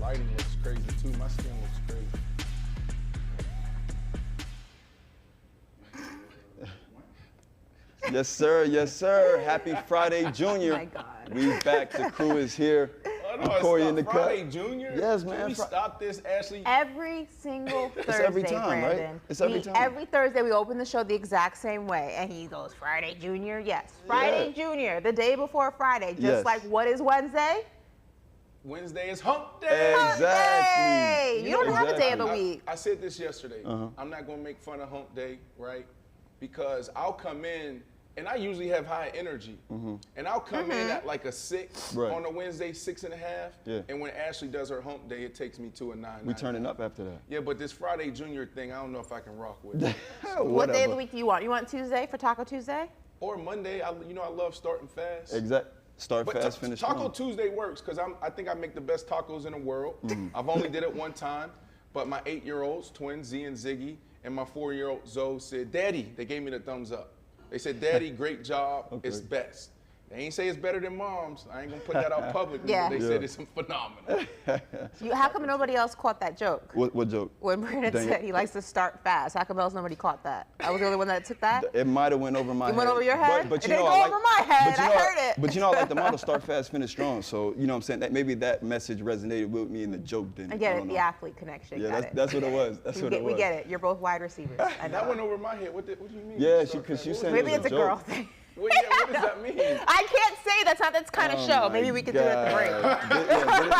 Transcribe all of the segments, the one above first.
lighting looks crazy too. My skin looks crazy. Yes, sir. Yes, sir. Happy Friday, Junior. Oh, my God. We back. The crew is here. Oh, no, Corey in the Friday, cut. Junior? Yes, man. Can we stop this, Ashley? Every single Thursday, every time, right? Brandon. It's every time. Every Thursday we open the show the exact same way, and he goes, Friday, Junior, yes. Friday, Junior, the day before Friday, just Yes. like what is Wednesday? Wednesday is hump day. Exactly. Hey, you don't have a day of the I- week. I said this yesterday. I'm not going to make fun of hump day, right? Because I'll come in, and I usually have high energy. And I'll come in at like a 6 Right. on a Wednesday, 6.5. Yeah. And when Ashley does her hump day, it takes me to a 9. We turning up after that. Yeah, but this Friday Junior thing, I don't know if I can rock with it. What day of the week do you want? You want Tuesday for Taco Tuesday? Or Monday. I love starting fast. Exact. Start But fast, finish Taco strong. Tuesday works because I think I make the best tacos in the world. I've only did it one time, but my 8-year-olds, twins, Z and Ziggy, and my 4-year-old Zoe said, Daddy, they gave me the thumbs up. They said, Daddy, great job, Okay. it's best. They ain't say it's better than Mom's. I ain't gonna put that out publicly, Yeah. but they said it's phenomenal. How come nobody else caught that joke? What joke? When Brandon Dang it. said he likes to start fast, how come else nobody caught that? I was the only one that took that? It might have went over my head. It went over your head? But It you didn't know, go I over my head. but you I know, heard it. But you know, I like the motto, start fast, finish strong. So, you know what I'm saying? That maybe that message resonated with me in the joke didn't. I get don't it, know. the athlete connection. Yeah, got that's it. what it was. That's what it was. We get it. You're both wide receivers. I know. That went over my head. What do you mean? Yeah, Start because she fast? said Maybe it was it's a joke. girl thing. What does that mean? I can't say that's not this kind of show. Maybe we could do it at the break.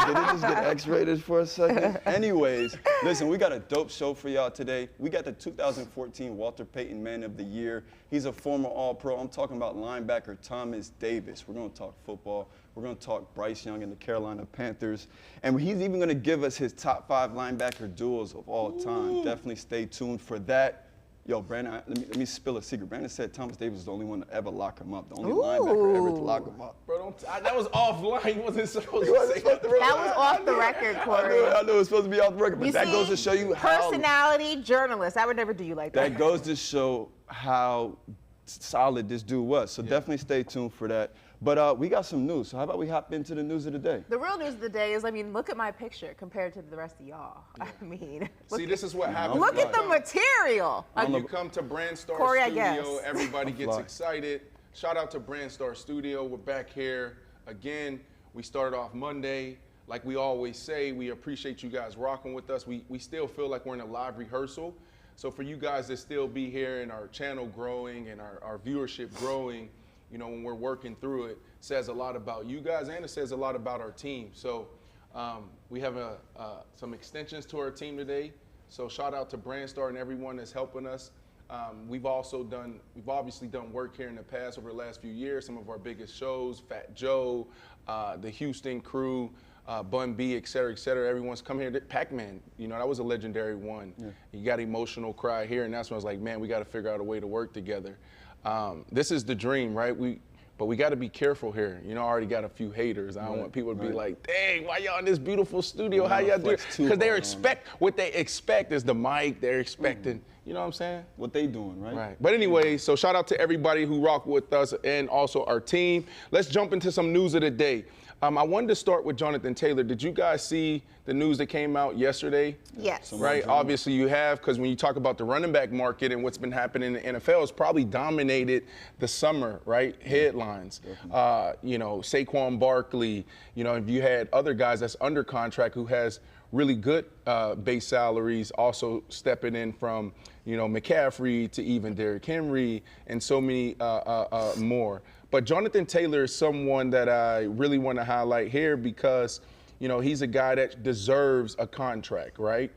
Did it just get X-rated for a second? Anyways, listen, we got a dope show for y'all today. We got the 2014 Walter Payton Man of the Year. He's a former All-Pro. I'm talking about linebacker Thomas Davis. We're going to talk football. We're going to talk Bryce Young and the Carolina Panthers. And he's even going to give us his top 5 linebacker duels of all time. Definitely stay tuned for that. Yo, Brandon, let me spill a secret. Brandon said Thomas Davis was the only one to ever lock him up, the only linebacker ever to lock him up. Bro, that was offline. You wasn't supposed to say that. That was off the record, Corey. I knew it was supposed to be off the record, but You that see? goes to show you how. Personality, journalist. I would never do you like that. That goes to show how solid this dude was. So definitely stay tuned for that. But we got some news. So how about we hop into the news of the day? The real news of the day is, look at my picture compared to the rest of y'all. I mean, See, this is what happens. look when at the you material. When you come to Brandstar Corey, I Studio, guess. everybody gets fly. excited. Shout out to Brandstar Studio. We're back here again. We started off Monday. Like we always say, we appreciate you guys rocking with us. We still feel like we're in a live rehearsal. So for you guys to still be here and our channel growing and our viewership growing, when we're working through it, says a lot about you guys and it says a lot about our team. So we have some extensions to our team today. So shout out to Brandstar and everyone that's helping us. We've obviously done work here in the past over the last few years. Some of our biggest shows, Fat Joe, the Houston crew, Bun B, et cetera, et cetera. Everyone's come here. Pac-Man, that was a legendary one. Yeah. You got emotional cry here, and that's when I was like, man, we got to figure out a way to work together. This is the dream, right? But we got to be careful here. I already got a few haters. I don't want people to be like, dang, why y'all in this beautiful studio? How y'all do it? Because what they expect is the mic. They're expecting, you know what I'm saying? What they doing, right? Right. But anyway, so shout out to everybody who rock with us and also our team. Let's jump into some news of the day. I wanted to start with Jonathan Taylor. Did you guys see the news that came out yesterday? Yes. Right, obviously you have, because when you talk about the running back market and what's been happening in the NFL, it's probably dominated the summer, right? Headlines. Saquon Barkley, if you had other guys that's under contract who has really good base salaries, also stepping in from, McCaffrey to even Derrick Henry and so many more. But Jonathan Taylor is someone that I really want to highlight here because, he's a guy that deserves a contract, right?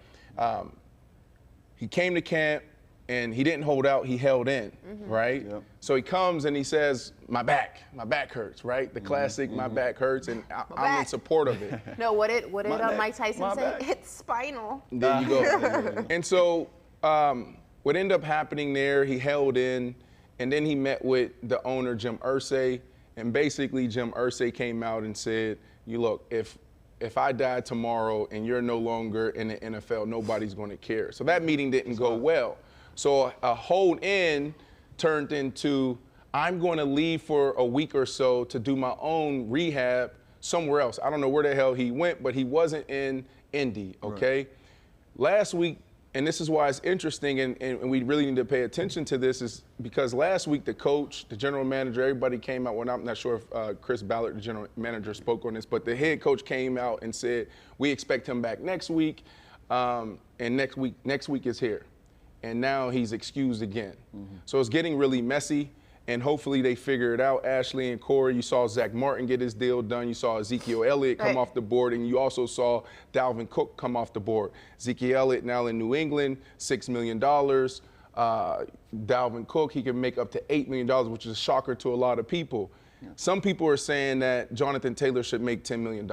He came to camp and he didn't hold out, he held in, right? Yep. So he comes and he says, my back hurts, right? The classic, my back hurts, and I'm in support of it. No, what did Mike Tyson say? It's spinal. There you go. And so what ended up happening there, he held in, and then he met with the owner, Jim Irsay, and basically Jim Irsay came out and said, look, if I die tomorrow and you're no longer in the NFL, nobody's going to care. So that meeting didn't go well. So a hold in turned into, I'm going to leave for a week or so to do my own rehab somewhere else. I don't know where the hell he went, but he wasn't in Indy, okay? Right. Last week, and this is why it's interesting, and we really need to pay attention to this, is because last week the coach, the general manager, everybody came out. Well, I'm not sure if Chris Ballard, the general manager, spoke on this, but the head coach came out and said, we expect him back next week, and next week is here. And now he's excused again. Mm-hmm. So it's getting really messy, and hopefully they figure it out. Ashley and Corey, you saw Zach Martin get his deal done. You saw Ezekiel Elliott come off the board, and you also saw Dalvin Cook come off the board. Ezekiel Elliott now in New England, $6 million. Dalvin Cook, he can make up to $8 million, which is a shocker to a lot of people. Yeah. Some people are saying that Jonathan Taylor should make $10 million,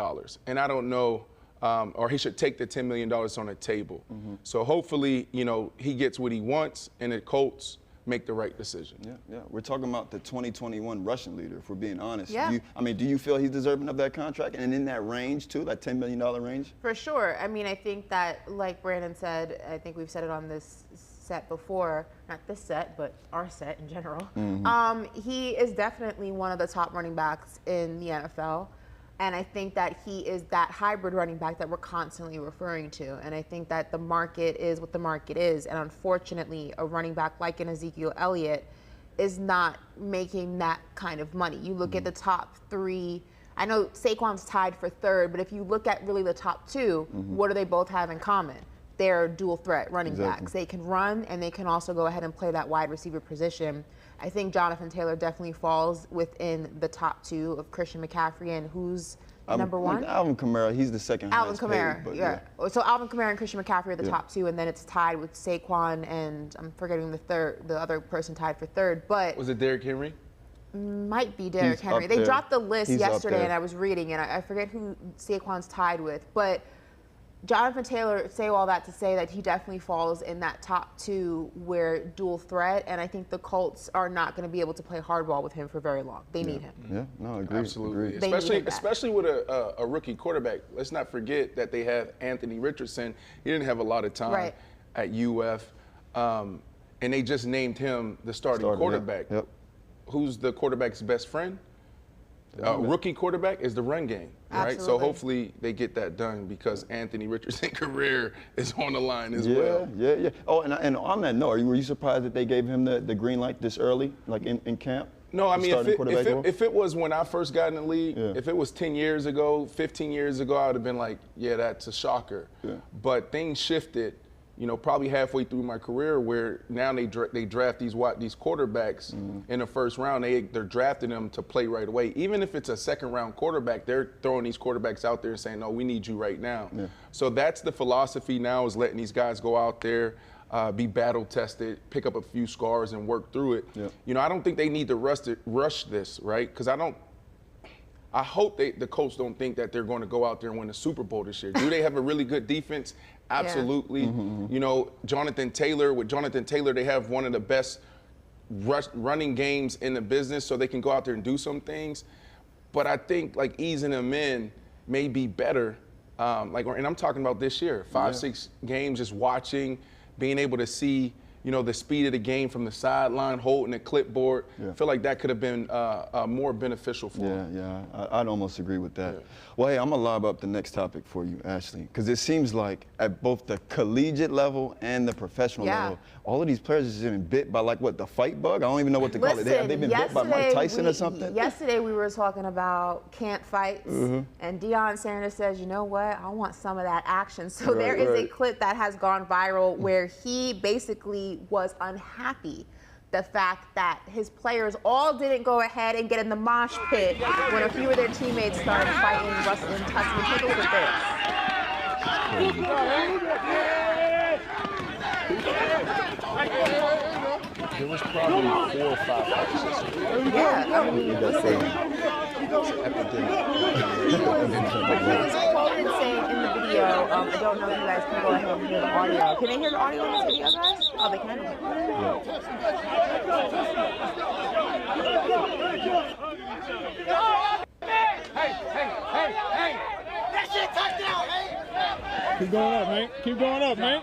and I don't know, or he should take the $10 million on the table. Mm-hmm. So hopefully, you know, he gets what he wants, and the Colts make the right decision. Yeah. We're talking about the 2021 rushing leader, if we're being honest. Yeah. Do you feel he's deserving of that contract and in that range too, that $10 million range? For sure. I mean, I think that, like Brandon said, I think we've said it on this set before, not this set, but our set in general. Mm-hmm. He is definitely one of the top running backs in the NFL. And I think that he is that hybrid running back that we're constantly referring to. And I think that the market is what the market is. And unfortunately, a running back like an Ezekiel Elliott is not making that kind of money. You look at the top three. I know Saquon's tied for third, but if you look at really the top two, what do they both have in common? They're dual threat running backs. They can run, and they can also go ahead and play that wide receiver position. I think Jonathan Taylor definitely falls within the top two of Christian McCaffrey, and who's number one? Alvin Kamara, he's the second highest paid. Alvin Kamara, yeah. So Alvin Kamara and Christian McCaffrey are the top two, and then it's tied with Saquon, and I'm forgetting the other person tied for third. But was it Derrick Henry? Might be Derrick Henry. They dropped the list yesterday, and I was reading, and I forget who Saquon's tied with, but Jonathan Taylor, say all that to say that he definitely falls in that top two where dual threat, and I think the Colts are not going to be able to play hardball with him for very long. They need him. Yeah, no, I agree. Absolutely. Especially with a rookie quarterback. Let's not forget that they have Anthony Richardson. He didn't have a lot of time at UF, and they just named him the starting quarterback. Yep. Who's the quarterback's best friend? Rookie quarterback is the run game, right? Absolutely. So hopefully they get that done because Anthony Richardson's career is on the line as well. Yeah. Oh, and on that note, were you surprised that they gave him the green light this early, like in camp? No, I mean, if it was when I first got in the league, if it was 10 years ago, 15 years ago, I would have been like, yeah, that's a shocker. Yeah. But things shifted, you know, probably halfway through my career where now they draft these quarterbacks in the first round. They're drafting them to play right away. Even if it's a second-round quarterback, they're throwing these quarterbacks out there and saying, no, we need you right now. Yeah. So that's the philosophy now, is letting these guys go out there, be battle-tested, pick up a few scars and work through it. Yeah. You know, I don't think they need to rush this, right? Because I hope the Colts don't think that they're going to go out there and win the Super Bowl this year. Do they have a really good defense? Absolutely. Yeah. You know, Jonathan Taylor, they have one of the best running games in the business, so they can go out there and do some things. But I think, like, easing them in may be better. And I'm talking about this year, 5-6 games, just watching, being able to see, you know, the speed of the game from the sideline, holding the clipboard. Yeah. I feel like that could have been more beneficial for him. Yeah, I'd almost agree with that. Yeah. Well, hey, I'm going to lob up the next topic for you, Ashley, because it seems like at both the collegiate level and the professional level, all of these players have been bit by, like, the fight bug? I don't even know what to call it. Have they been bit by Mike Tyson or something? Yesterday we were talking about camp fights, and Deion Sanders says, you know what, I want some of that action. So there is a clip that has gone viral where he basically was unhappy the fact that his players all didn't go ahead and get in the mosh pit when a few of their teammates started fighting, wrestling, tussling. Take a look at this. There was probably 4 or 5 fights. Yeah, I mean, listen. He was quoted saying in the video, I don't know if you guys can go ahead and hear the audio. Can they hear the audio in this video, guys? Oh, they can? Hey! That shit touchdown, hey! Keep going up, man.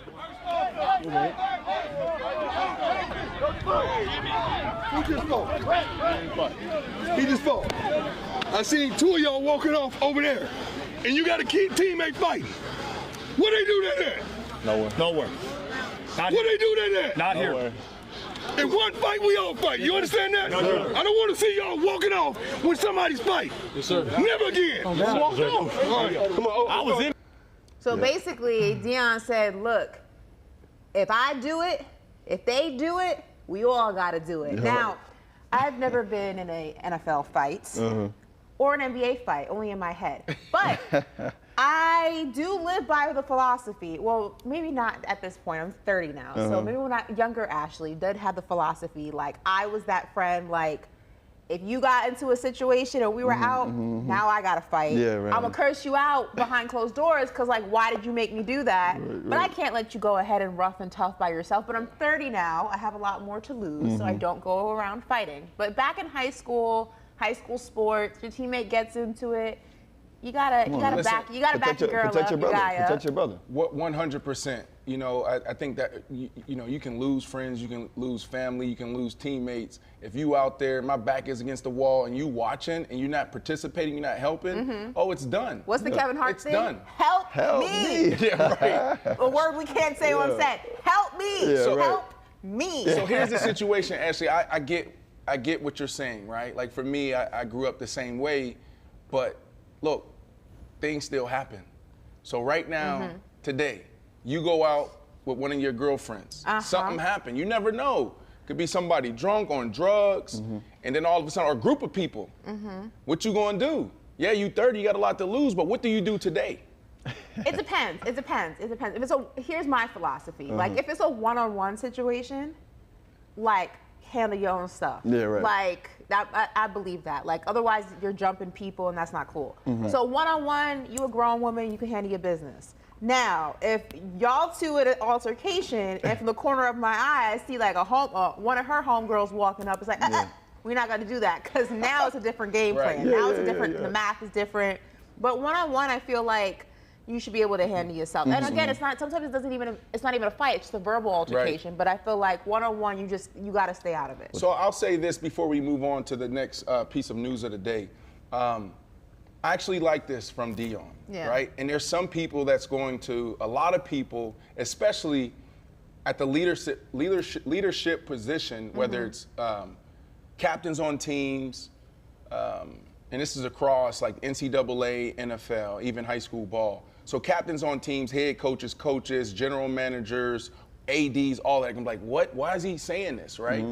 Who just fought? He just fought. I seen two of y'all walking off over there, and you got a teammate fighting. What they do that at? Nowhere. What they do that at? Not here. In one fight, we all fight. You understand that? No, sir. I don't want to see y'all walking off when somebody's fighting. Yes, sir. Never again. All right. Come on. I was in. So basically, Deion said, look, if I do it, if they do it, we all got to do it. Yeah. Now, I've never been in an NFL fight or an NBA fight, only in my head. But I do live by the philosophy. Well, maybe not at this point. I'm 30 now. So maybe when younger Ashley did have the philosophy, like I was that friend, like if you got into a situation and we were out, now I got to fight. Yeah, right. I'm going to curse you out behind closed doors because, like, why did you make me do that? Right. But I can't let you go ahead and rough and tough by yourself. But I'm 30 now. I have a lot more to lose, so I don't go around fighting. But back in high school sports, your teammate gets into it. You gotta back your girl up, your guy up. Protect your brother. What 100%. You know, I think that you know you can lose friends, you can lose family, you can lose teammates. If you out there, my back is against the wall, and you watching, and you're not participating, you're not helping. Oh, it's done. What's the Kevin Hart thing? It's done. Help me. Yeah, right. A word we can't say on set. Help me. Yeah, right. Help me. So here's the situation, Ashley. I get what you're saying, right? Like for me, I grew up the same way, but look, things still happen. So right now, today, you go out with one of your girlfriends. Something happened. You never know. Could be somebody drunk on drugs, and then all of a sudden, or a group of people. What you gonna do? Yeah, you 30, you got a lot to lose, but what do you do today? It depends. Here's my philosophy. Like if it's a one-on-one situation, like handle your own stuff. Yeah, right. Like that, I believe that. Like otherwise you're jumping people and that's not cool. So one-on-one, you a grown woman, you can handle your business. Now, if y'all two at an altercation and from the corner of my eye I see like one of her homegirls walking up, it's like, we're not gonna do that because now it's a different game plan. Now it's a different, the math is different. But one-on-one, I feel like you should be able to handle yourself. And again, sometimes it's not even a fight, it's just a verbal altercation. But I feel like one-on-one, you gotta stay out of it. So I'll say this before we move on to the next piece of news of the day. I actually like this from Deion, right? And there's some people a lot of people, especially at the leadership position, whether it's captains on teams, and this is across like NCAA, NFL, even high school ball. So captains on teams, head coaches, general managers, ADs, all that. I'm like, what? Why is he saying this, right?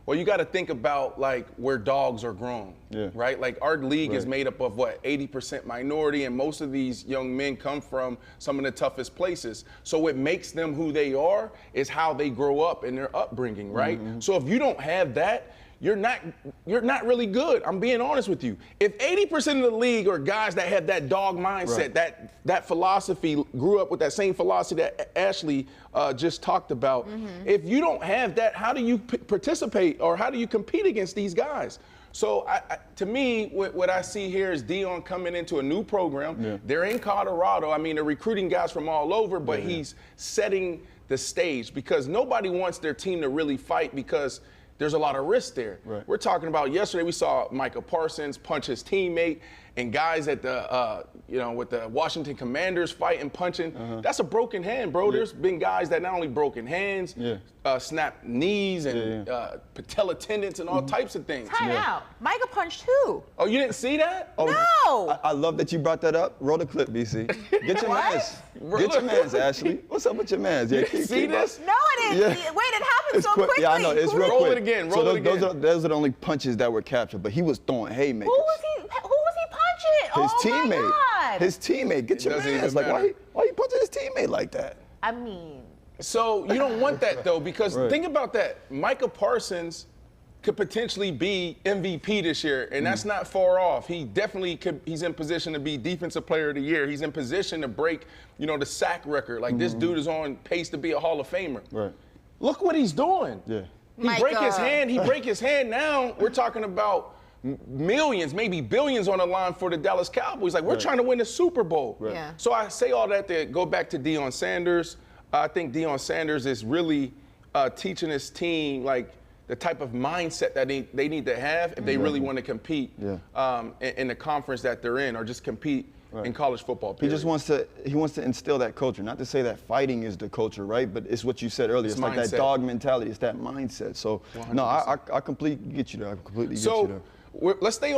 Well, you got to think about like where dogs are grown, right? Like our league is made up of 80% minority, and most of these young men come from some of the toughest places. So what makes them who they are is how they grow up in their upbringing, right? So if you don't have that, you're not really good. I'm being honest with you. If 80% of the league are guys that have that dog mindset, that philosophy, grew up with that same philosophy that Ashley just talked about, if you don't have that, how do you participate or how do you compete against these guys? So to me, what I see here is Deion coming into a new program. They're in Colorado. I mean, they're recruiting guys from all over, but he's setting the stage because nobody wants their team to really fight because there's a lot of risk there. We're talking about yesterday, we saw Micah Parsons punch his teammate and guys at the, with the Washington Commanders fighting, punching. That's a broken hand, bro. There's been guys that not only broken hands, snapped knees and patella tendons and all types of things. Time out. Micah punched too. Oh, you didn't see that? Oh, no. I love that you brought that up. Roll the clip, BC. Get your mans. Get your mans, Ashley. What's up with your mans? Yeah, see this? No, I didn't. Wait, it happened so quickly. Yeah, I know. It's real quick. Roll it again. Those are the only punches that were captured, but he was throwing haymakers. Who was he punching? His teammate. My God. His teammate. Get your mans. Like, why you punching his teammate like that? I mean. So you don't want that though, because think about that. Micah Parsons could potentially be MVP this year, and that's not far off. He definitely could. He's in position to be Defensive Player of the Year. He's in position to break, the sack record. Like this dude is on pace to be a Hall of Famer. Right. Look what he's doing. Yeah. He break his hand. He break his hand. Now we're talking about millions, maybe billions on the line for the Dallas Cowboys. Like we're trying to win the Super Bowl. Right. Yeah. So I say all that to go back to Deion Sanders. I think Deion Sanders is really teaching his team like the type of mindset that they need to have if they really want to compete in the conference that they're in, or just compete in college football. Period. He wants to instill that culture. Not to say that fighting is the culture, right? But it's what you said earlier. It's like that dog mentality. It's that mindset. So 100%. No, I completely get you there. I completely get you there. Let's stay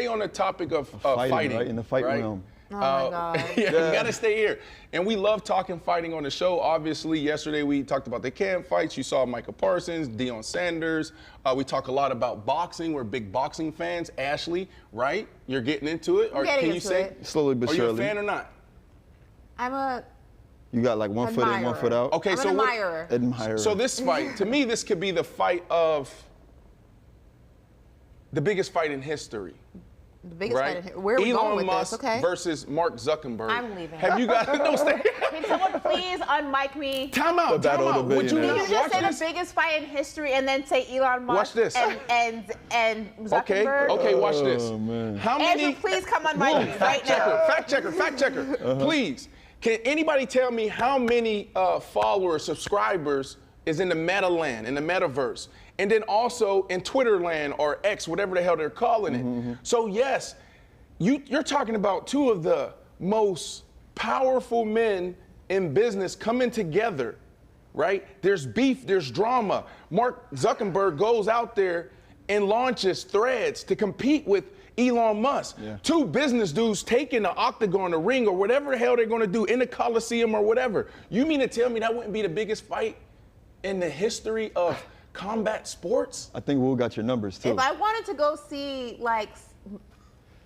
on the topic of fighting, right? In the fight realm. Oh my God. You gotta stay here. And we love talking fighting on the show. Obviously, yesterday we talked about the camp fights. You saw Micah Parsons, Deion Sanders. We talk a lot about boxing. We're big boxing fans. Ashley, right? You're getting into it. Or can you say slowly but surely? Are you a fan or not? You got like one foot in, one foot out. Okay, I'm an admirer. Admirer. So this fight, to me, this could be the fight of the biggest fight in history. The biggest fight in history. Where are we going with Musk this? Okay. Versus Mark Zuckerberg. I'm leaving. Have you guys? No, stay. Can someone please unmic me? Time out. Time out. Would you Did not you just watch say this? the biggest fight in history and then say Elon Musk? Watch this. And Zuckerberg? Okay, watch this. Oh, man. How many? Andrew, please come unmic me right now. Fact checker. Please. Can anybody tell me how many followers, subscribers is in the meta land, in the metaverse? And then also in Twitter land or X, whatever the hell they're calling it. So yes, you're talking about two of the most powerful men in business coming together, right? There's beef, there's drama. Mark Zuckerberg goes out there and launches Threads to compete with Elon Musk. Two business dudes taking the octagon, the ring, or whatever the hell they're gonna do in the Coliseum or whatever. You mean to tell me that wouldn't be the biggest fight in the history of combat sports? I think Will got your numbers too. If I wanted to go see like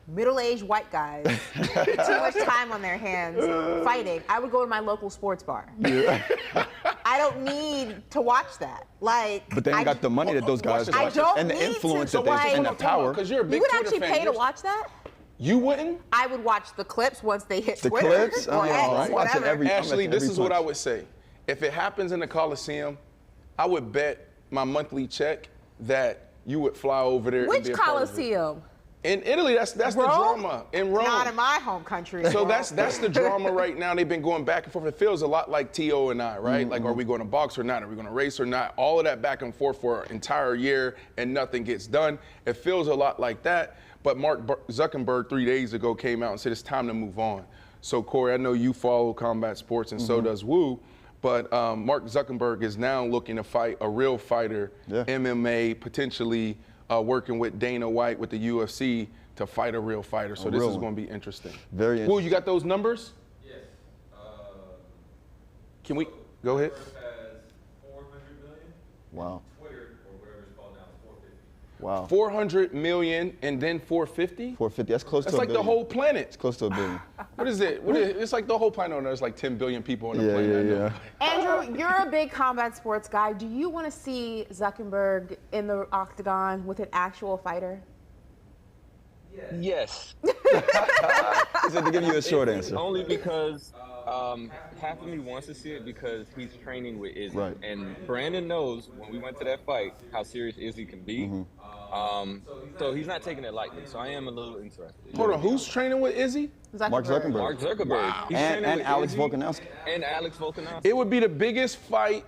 middle-aged white guys, too much time on their hands fighting, I would go to my local sports bar. I don't need to watch that. But they ain't got the money that those guys I watch don't and the need influence to, that they and the power. Because you're a big You would Twitter actually fan. pay to watch that? You wouldn't? I would watch the clips once they hit The Twitter. clips? Or X, I'm watching whatever. Ashley, this is what I would say. If it happens in the Coliseum, I would bet my monthly check that you would fly over there. Which and be a part of it. Coliseum? In Italy, that's the drama. In Rome. Not in my home country. So that's the drama right now. They've been going back and forth. It feels a lot like T.O. and I, right? Like, are we going to box or not? Are we going to race or not? All of that back and forth for an entire year and nothing gets done. It feels a lot like that. But Mark Zuckerberg 3 days ago came out and said it's time to move on. So Corey, I know you follow combat sports and so does Wu. But Mark Zuckerberg is now looking to fight a real fighter, MMA, potentially working with Dana White with the UFC to fight a real fighter. So this is going to be interesting. Very interesting. Wu, you got those numbers? Yes. Can we go ahead? Has 400 million. Wow. Twitter, or whatever it's called now, is 450. Wow. 400 million and then 450? 450. That's close That's to like a billion. the whole planet. It's close to $1 billion. What is it? It's like the whole planet on There's like 10 billion people on the planet. Andrew, you're a big combat sports guy. Do you want to see Zuckerberg in the octagon with an actual fighter? Yes. He said to give you a short answer. Only because half of me wants to see it because he's training with Izzy. Right. And Brandon knows when we went to that fight how serious Izzy can be. So he's not taking it lightly. So I am a little interested. Hold on, who's training with Izzy? Mark Zuckerberg. Mark Zuckerberg. Wow. He's training And with Alex Izzy Volkanovski. And Alex Volkanovski. It would be the biggest fight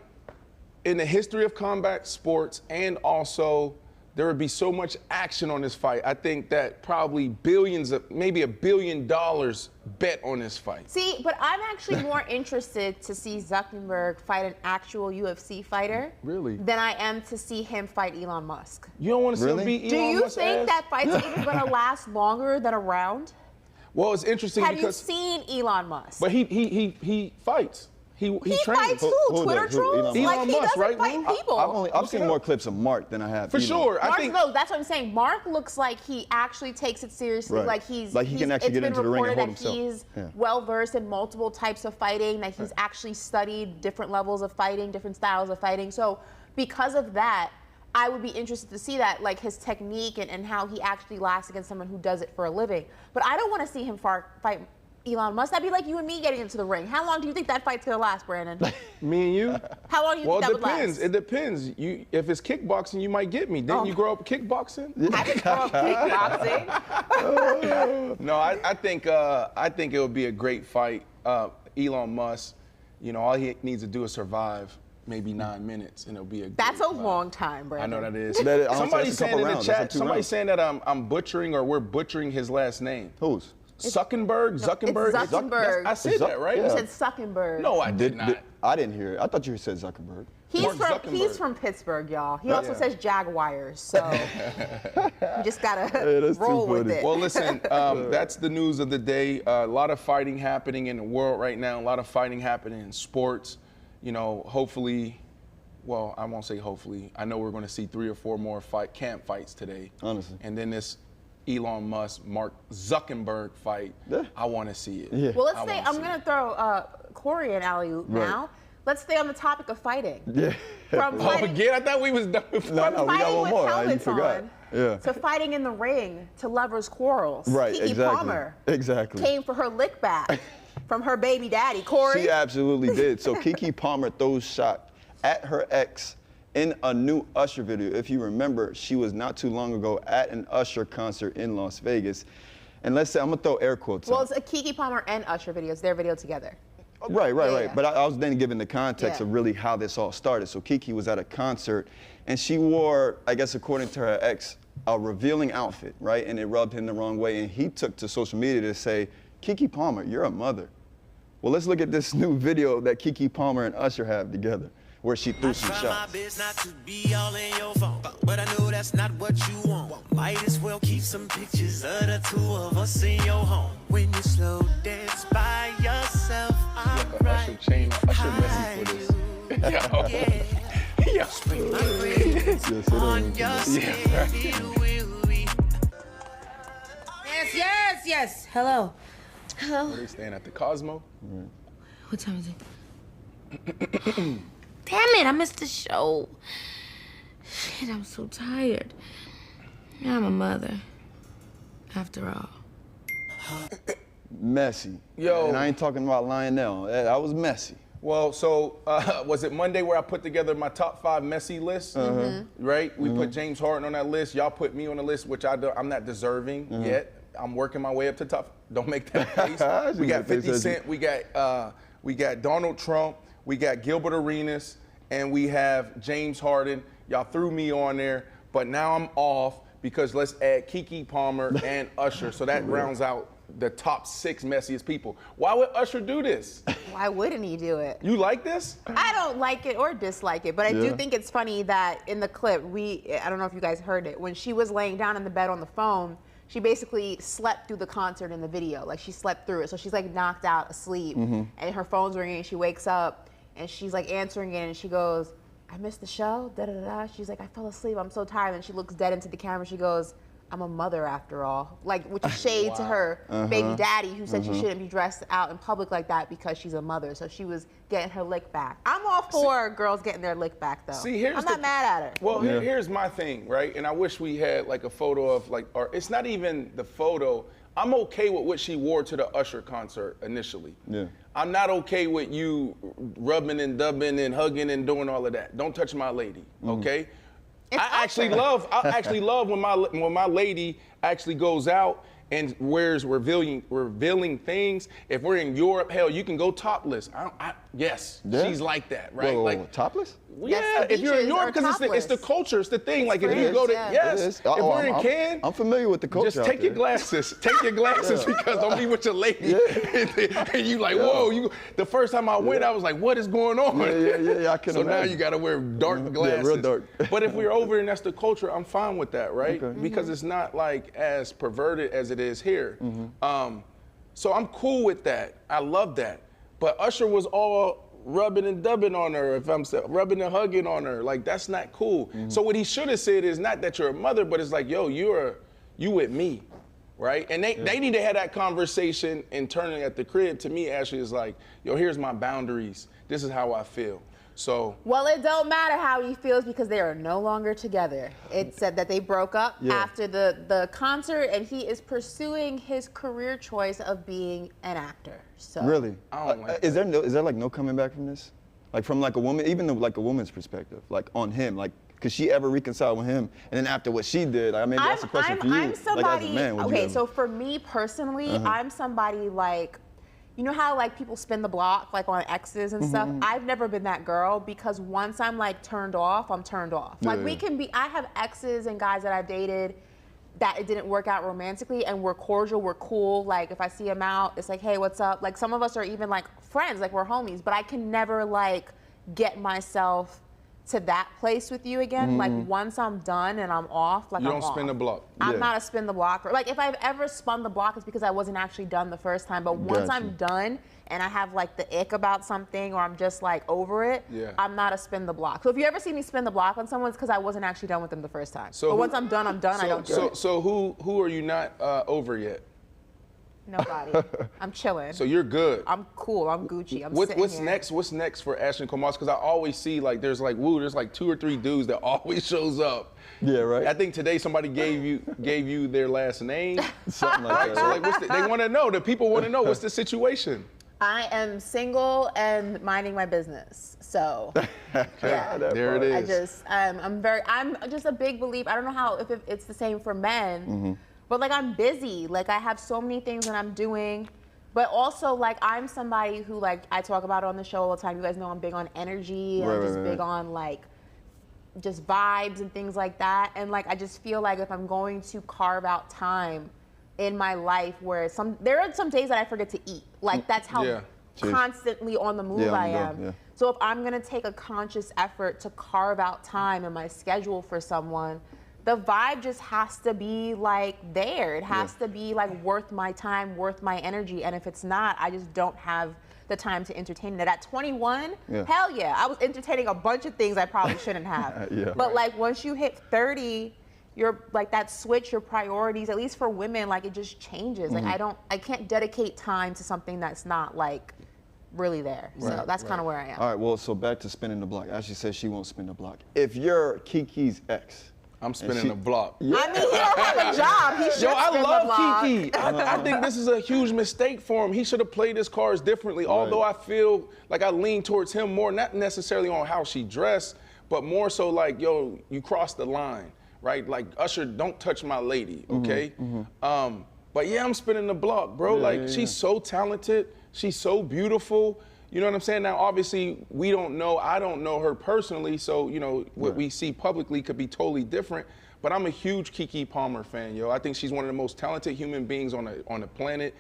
in the history of combat sports, and also there would be so much action on this fight. I think that probably maybe $1 billion bet on this fight. See, but I'm actually more interested to see Zuckerberg fight an actual UFC fighter than I am to see him fight Elon Musk. You don't want to see him beat Do Elon you Musk's think ass? that fight's even going to last longer than a round? Well, it's interesting Have because you seen Elon Musk? but he fights. He fights trains. who? Twitter trolls? Elon Like, he Musk, doesn't right, fight Wu? people. I've seen more clips of Mark than I have. For Elon. sure. I Mark, think no, that's what I'm saying. Mark looks like he actually takes it seriously. Right. Like he can actually get into the ring and hold It's been himself. reported that he's well versed in multiple types of fighting. That he's actually studied different levels of fighting, different styles of fighting. So because of that, I would be interested to see that, like his technique and how he actually lasts against someone who does it for a living. But I don't want to see him fight Elon Musk. That'd be like you and me getting into the ring. How long do you think that fight's gonna last, Brandon? me and you. How long do you think that would last? Well, it depends. If it's kickboxing, you might get me. Didn't you grow up kickboxing? I didn't grow up kickboxing. No, I think it would be a great fight. Elon Musk, all he needs to do is survive. maybe 9 minutes, and it'll be a. That's a great vibe. long time, Brandon. I know that is. Somebody's saying in the chat. That's like Somebody's saying that I'm butchering or we're butchering his last name. Whose? Zuckerberg. It's Zuckerberg. I said that right. You said Zuckerberg. No, I did not. I didn't hear it. I thought you said Zuckerberg. He's from Pittsburgh, y'all. He also says Jaguars, so you just gotta roll with it. Well, listen, that's the news of the day. A lot of fighting happening in the world right now. A lot of fighting happening in sports. You know, hopefully, well, I won't say hopefully. I know we're going to see 3 or 4 more camp fights today. Honestly. And then this Elon Musk, Mark Zuckerberg fight. Yeah. I want to see it. Yeah. Well, let's say I'm going to throw Corey and alley-oop now. Let's stay on the topic of fighting. Yeah. From fighting, Again, I thought we was done. No, we got fighting one with more. helmets on Yeah. to fighting in the ring to lovers' quarrels. Right, Keke exactly. Palmer Exactly. came for her lick back from her baby daddy, Corey. She absolutely did. So Keke Palmer throws shot at her ex in a new Usher video. If you remember, she was not too long ago at an Usher concert in Las Vegas. And let's say, I'm going to throw air quotes Well, on. it's a Keke Palmer and Usher video. It's their video together. Right. Yeah. But I was then given the context of really how this all started. So Keke was at a concert, and she wore, I guess according to her ex, a revealing outfit, right? And it rubbed him the wrong way. And he took to social media to say, Keke Palmer, you're a mother. Well, let's look at this new video that Keke Palmer and Usher have together, where she threw some shots. I try my best not to be all in your phone, but I know that's not what you want. Might as well keep some pictures of the 2 of us in your home. When you slow dance by yourself, I'm right Usher messy for this. Yo. Spring my friends on your steady wheel. Yes. Hello. Where they staying at the Cosmo? What time is it? Damn it, I missed the show. Shit, I'm so tired. I'm a mother, after all. Messy. Yo. And I ain't talking about Lionel. That was messy. Well, so was it Monday where I put together my top 5 messy list? Right? We put James Harden on that list. Y'all put me on the list, which I'm not deserving yet. I'm working my way up to top. Don't make that face. We got 50 Cent. We got Donald Trump. We got Gilbert Arenas, and we have James Harden. Y'all threw me on there, but now I'm off because let's add Keke Palmer and Usher. So that rounds out the top 6 messiest people. Why would Usher do this? Why wouldn't he do it? You like this? I don't like it or dislike it, but I do think it's funny that in the clip, I don't know if you guys heard it, when she was laying down in the bed on the phone, she basically slept through the concert in the video. Like, she slept through it. So she's like knocked out asleep, and her phone's ringing, and she wakes up, and she's like answering it, and she goes, I missed the show, da-da-da-da. She's like, I fell asleep, I'm so tired. And she looks dead into the camera, she goes, I'm a mother after all. Like, which is shade to her baby daddy, who said she shouldn't be dressed out in public like that because she's a mother. So she was getting her lick back. I'm all for girls getting their lick back, though. I'm not mad at her. Well, here's my thing, right? And I wish we had like a photo of or it's not even the photo. I'm okay with what she wore to the Usher concert initially. Yeah. I'm not okay with you rubbing and dubbing and hugging and doing all of that. Don't touch my lady, okay? I actually love when my lady actually goes out and wears revealing things. If we're in Europe, hell, you can go topless. Yes, she's like that, right? Whoa, like topless? Yeah, if you're in Europe, because it's the culture, it's the thing. Like if you go to if we're in Cannes, I'm familiar with the culture. Just take your glasses, because don't be with your lady. And you like, whoa! The first time I went, I was like, what is going on? Yeah. I can So imagine. now you got to wear dark glasses. Yeah, real dark. But if we're over and that's the culture, I'm fine with that, right? Okay. Because it's not like as perverted as it is here. So I'm cool with that. I love that. But Usher was all rubbing and dubbing on her, rubbing and hugging on her. Like, that's not cool. So what he should have said is not that you're a mother, but it's like, yo, you with me, right? And they need to have that conversation internally at the crib. To me, Ashley is like, yo, here's my boundaries. This is how I feel. So. Well, it don't matter how he feels because they are no longer together. It said that they broke up after the concert, and he is pursuing his career choice of being an actor. So. Really? I don't like is there like no coming back from this? Like from like a woman, even like a woman's perspective, like on him, like could she ever reconcile with him? And then after what she did, maybe that's a question for you. I'm somebody. Like as a man, would you ever? So for me personally, I'm somebody like, you know how like people spin the block like on exes and stuff? I've never been that girl because once I'm like turned off, I'm turned off. Like I have exes and guys that I've dated that it didn't work out romantically and we're cordial, we're cool. Like if I see them out, it's like, hey, what's up? Like some of us are even like friends, like we're homies, but I can never like get myself to that place with you again. Like once I'm done and I'm off, like You I'm don't spin off. the block. I'm not a spin the blocker. Like if I've ever spun the block, it's because I wasn't actually done the first time. But once I'm done and I have like the ick about something or I'm just like over it, I'm not a spin the block. So if you ever see me spin the block on someone, it's because I wasn't actually done with them the first time. But once I'm done, I don't do it. So who are you not over yet? Nobody. I'm chilling. So you're good. I'm cool. I'm Gucci. I'm What's sitting here. next? What's next for Ashley Nicole Moss? Because I always see like there's like 2 or 3 dudes that always shows up. Yeah, right. I think today somebody gave you their last name. Something like that. So like, they want to know. The people want to know what's the situation. I am single and minding my business. So yeah, there it is. I'm just a big believer. I don't know how if it's the same for men. But like I'm busy, like I have so many things that I'm doing, but also like I'm somebody who like I talk about it on the show all the time. You guys know I'm big on energy and I'm just big on like just vibes and things like that. And like I just feel like if I'm going to carve out time in my life where there are some days that I forget to eat. Like that's how constantly on the move I am. So if I'm gonna take a conscious effort to carve out time in my schedule for someone, the vibe just has to be like there. It has to be like worth my time, worth my energy. And if it's not, I just don't have the time to entertain it. At 21, hell yeah, I was entertaining a bunch of things I probably shouldn't have. But like once you hit 30, you're like that switch, your priorities, at least for women, like it just changes. Like I can't dedicate time to something that's not like really there. So that's kind of where I am. All right, well, so back to spinning the block. Ashley says she won't spin the block. If you're Kiki's ex, I'm spinning the block. I mean, he don't have a job. He should I spin the love block. Kiki. I think this is a huge mistake for him. He should have played his cards differently. Although I feel like I lean towards him more, not necessarily on how she dressed, but more so like, yo, you crossed the line, right? Like, Usher, don't touch my lady, okay? But yeah, I'm spinning the block, bro. She's so talented. She's so beautiful. You know what I'm saying? Now, obviously, we don't know. I don't know her personally, so, you know, what we see publicly could be totally different. But I'm a huge Keke Palmer fan, yo. I think she's one of the most talented human beings on the planet.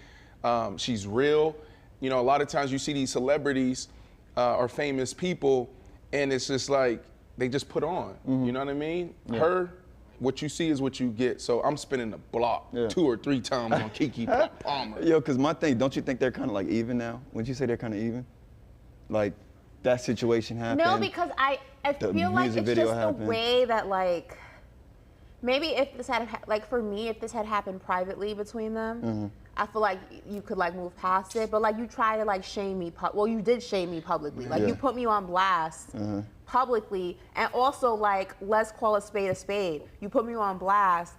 She's real. You know, a lot of times you see these celebrities or famous people, and it's just like they just put on. You know what I mean? Her, what you see is what you get. So I'm spinning the block 2 or 3 times on Keke Palmer. Yo, because my thing, don't you think they're kind of like even now? Wouldn't you say they're kind of even? Like, that situation happened. No, because I feel like it's just the way that, like, maybe if this had, like, for me, if this had happened privately between them, I feel like you could, like, move past it. But, like, you try to, like, shame me. Well, you did shame me publicly. Like, you put me on blast publicly. And also, like, let's call a spade a spade. You put me on blast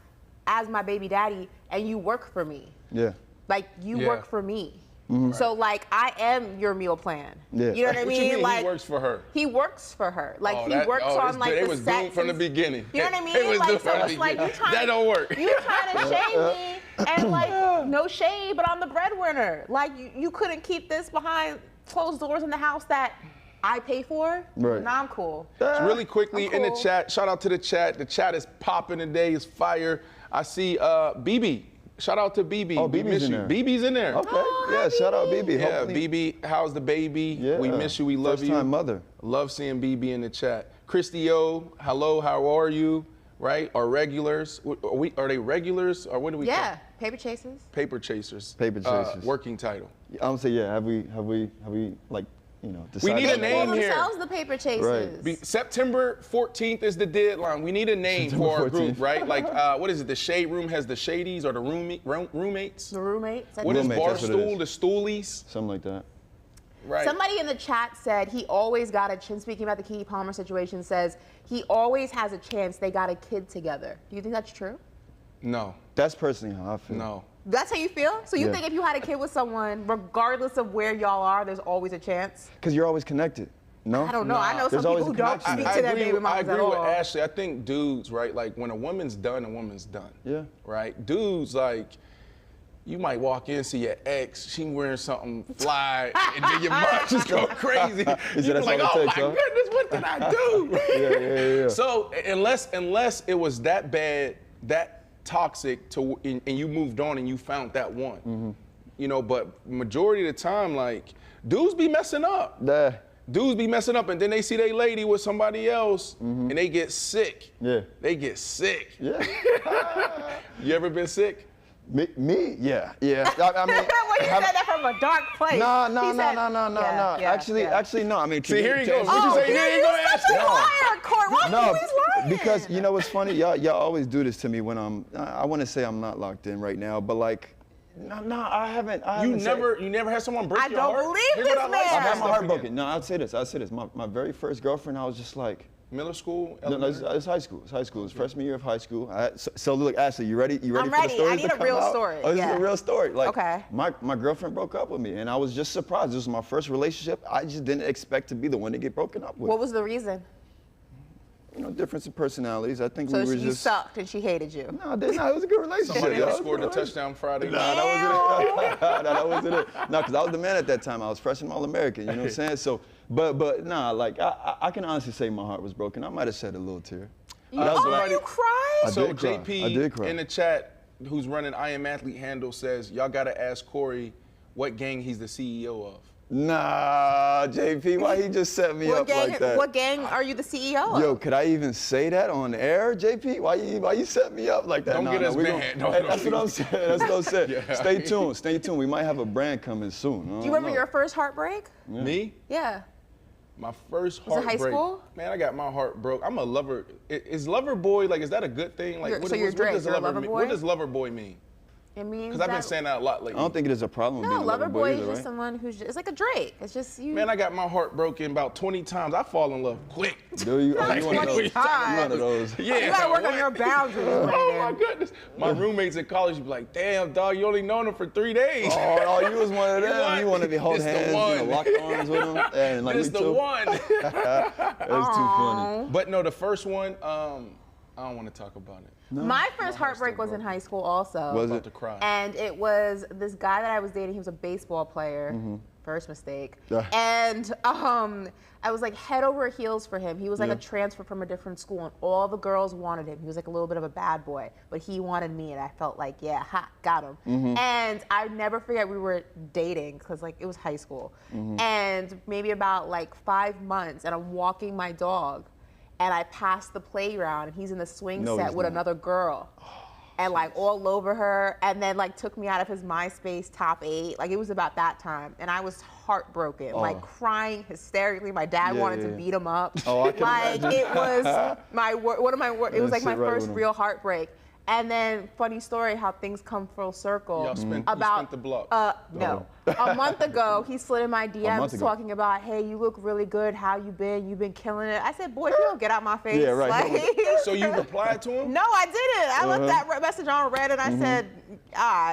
as my baby daddy, and you work for me. Like, you work for me. So like I am your meal plan. You know what I mean? You mean like he works for her. He works for her. Like he works on like it the was set doomed from the beginning. You know what I mean? It was Like so it's like you trying that don't work. You trying to shade me and like no shade, but I'm the breadwinner. Like you couldn't keep this behind closed doors in the house that I pay for. Nah, I'm cool. Really quickly in the chat, shout out to the chat. The chat is popping today. It's fire. I see BB. Shout out to BB. Oh, BB's in there. BB's in there. Okay. Yeah, shout out BB. Yeah, Hopefully. BB, how's the baby? Yeah. We miss you. We love you. First time mother. Love seeing BB in the chat. Christy O, hello, how are you? Right? Our regulars. Are they regulars or what do we call? Yeah, paper chasers. Paper chasers. Paper chasers. Working title. I'm gonna say yeah. Have we like decided? We need a name here. here. Themselves the paper chasers. Right. September 14th is the deadline. We need a name for our group, right? Like, what is it? The Shade Room has the Shadies or the roommates? The roommates. What is Barstool? The Stoolies? Something like that. Right. Somebody in the chat said he always got a chance, speaking about the Keke Palmer situation, says he always has a chance they got a kid together. Do you think that's true? No. That's personally how I feel. No. That's how you feel? So you think if you had a kid with someone, regardless of where y'all are, there's always a chance? Because you're always connected. No? I don't know. I know some people who don't speak to their baby mamas at all. I agree with Ashley. I think dudes, right, like when a woman's done, a woman's done. Yeah. Right? Dudes, like, you might walk in, see your ex, she wearing something fly, and then your mind just go crazy. You be like, oh my goodness, what did I do? Yeah. So unless it was that bad, that toxic, and you moved on and you found that one, you know, but majority of the time, like, dudes be messing up. Dudes be messing up, and then they see they lady with somebody else, and they get sick. Yeah. They get sick. Yeah. You ever been sick? Me? Yeah. I mean, well, you said that from a dark place. No. Actually, no. I mean, see, here he goes. Oh, What you say? Here you go. Liar, Court. Why are you always lying? Because you know what's funny? Y'all always do this to me when I want to say I'm not locked in right now, but like, no, I haven't. You never had someone break your heart? I don't believe this man. I've had my heart broken. No, I'll say this. My very first girlfriend, I was just like. Middle school? No, it's high school. It's high school. It's freshman year of high school. So look, Ashley, you ready? You ready I'm for the ready. stories I need to a come real out? story. Oh, this is Yeah. a real story. Like, Okay. My girlfriend broke up with me, and I was just surprised. This was my first relationship. I just didn't expect to be the one to get broken up with. What was the reason? You know, difference in personalities. I think So we were you just. sucked and she hated you. No, it was a good relationship. Somebody else y'all. scored a touchdown Friday. Nah, that wasn't it. That wasn't it. No, because I was the man at that time. I was freshman All-American. You know what I'm saying? So, but nah, like I can honestly say my heart was broken. I might have shed a little tear. You cried? I So did cry. JP I did cry. in the chat, who's running I Am Athlete handle, says y'all gotta ask Corey what gang he's the CEO of. Nah, JP, why he just set me up like that? What gang are you the CEO of? Yo, could I even say that on air, JP? Why you set me up like that? Don't get us banned. That's what I'm saying. That's what I'm saying. Yeah. Stay tuned. We might have a brand coming soon. Do you remember your first heartbreak? Yeah. Me? Yeah. My first Was it heartbreak. high school? Man, I got my heart broke. I'm a lover. Is lover boy, like, is that a good thing? Like, So you're Drake, you're a lover boy? What does lover boy mean? It means Because I've been saying that a lot lately. I don't think it is a problem no, being a lover boy either, is just right? someone who's just, it's like a Drake. It's just you. Man, I got my heart broken about 20 times. I fall in love quick. Do you? Not You one of 20 those? times. You one of those? Yeah. You gotta work on your boundaries. Oh my goodness. My roommates in college be like, damn, dog, you only known him for 3 days. Oh, you was one of them. You wanted to hold This the hands, one. lock arms with him. And like This me the too. one. That's too funny. But no, the first one, I don't want to talk about it. No. My first heartbreak was in high school also. Was About it? to cry. And it was this guy that I was dating. He was a baseball player. First mistake. Yeah. And I was like head over heels for him. He was like a transfer from a different school, and all the girls wanted him. He was like a little bit of a bad boy, but he wanted me, and I felt like, yeah, ha, got him. And I never forget we were dating because like it was high school, and maybe about like 5 months, and I'm walking my dog, and I pass the playground, and he's in the swing set with another girl. And like all over her, and then like took me out of his MySpace top 8. Like it was about that time, and I was heartbroken, like crying hysterically. My dad wanted to beat him up. Oh, I can like imagine. it was one of my it was like my sit right first with him. real heartbreak. And then funny story how things come full circle. Y'all spent, about you spent the block. no. A month ago, he slid in my month DMs ago. talking about, hey, you look really good. How you been? You've been killing it. I said, boy, if you don't get out my face. Yeah, right. Like, So you replied to him? no, I didn't. I left that message on red, and I said,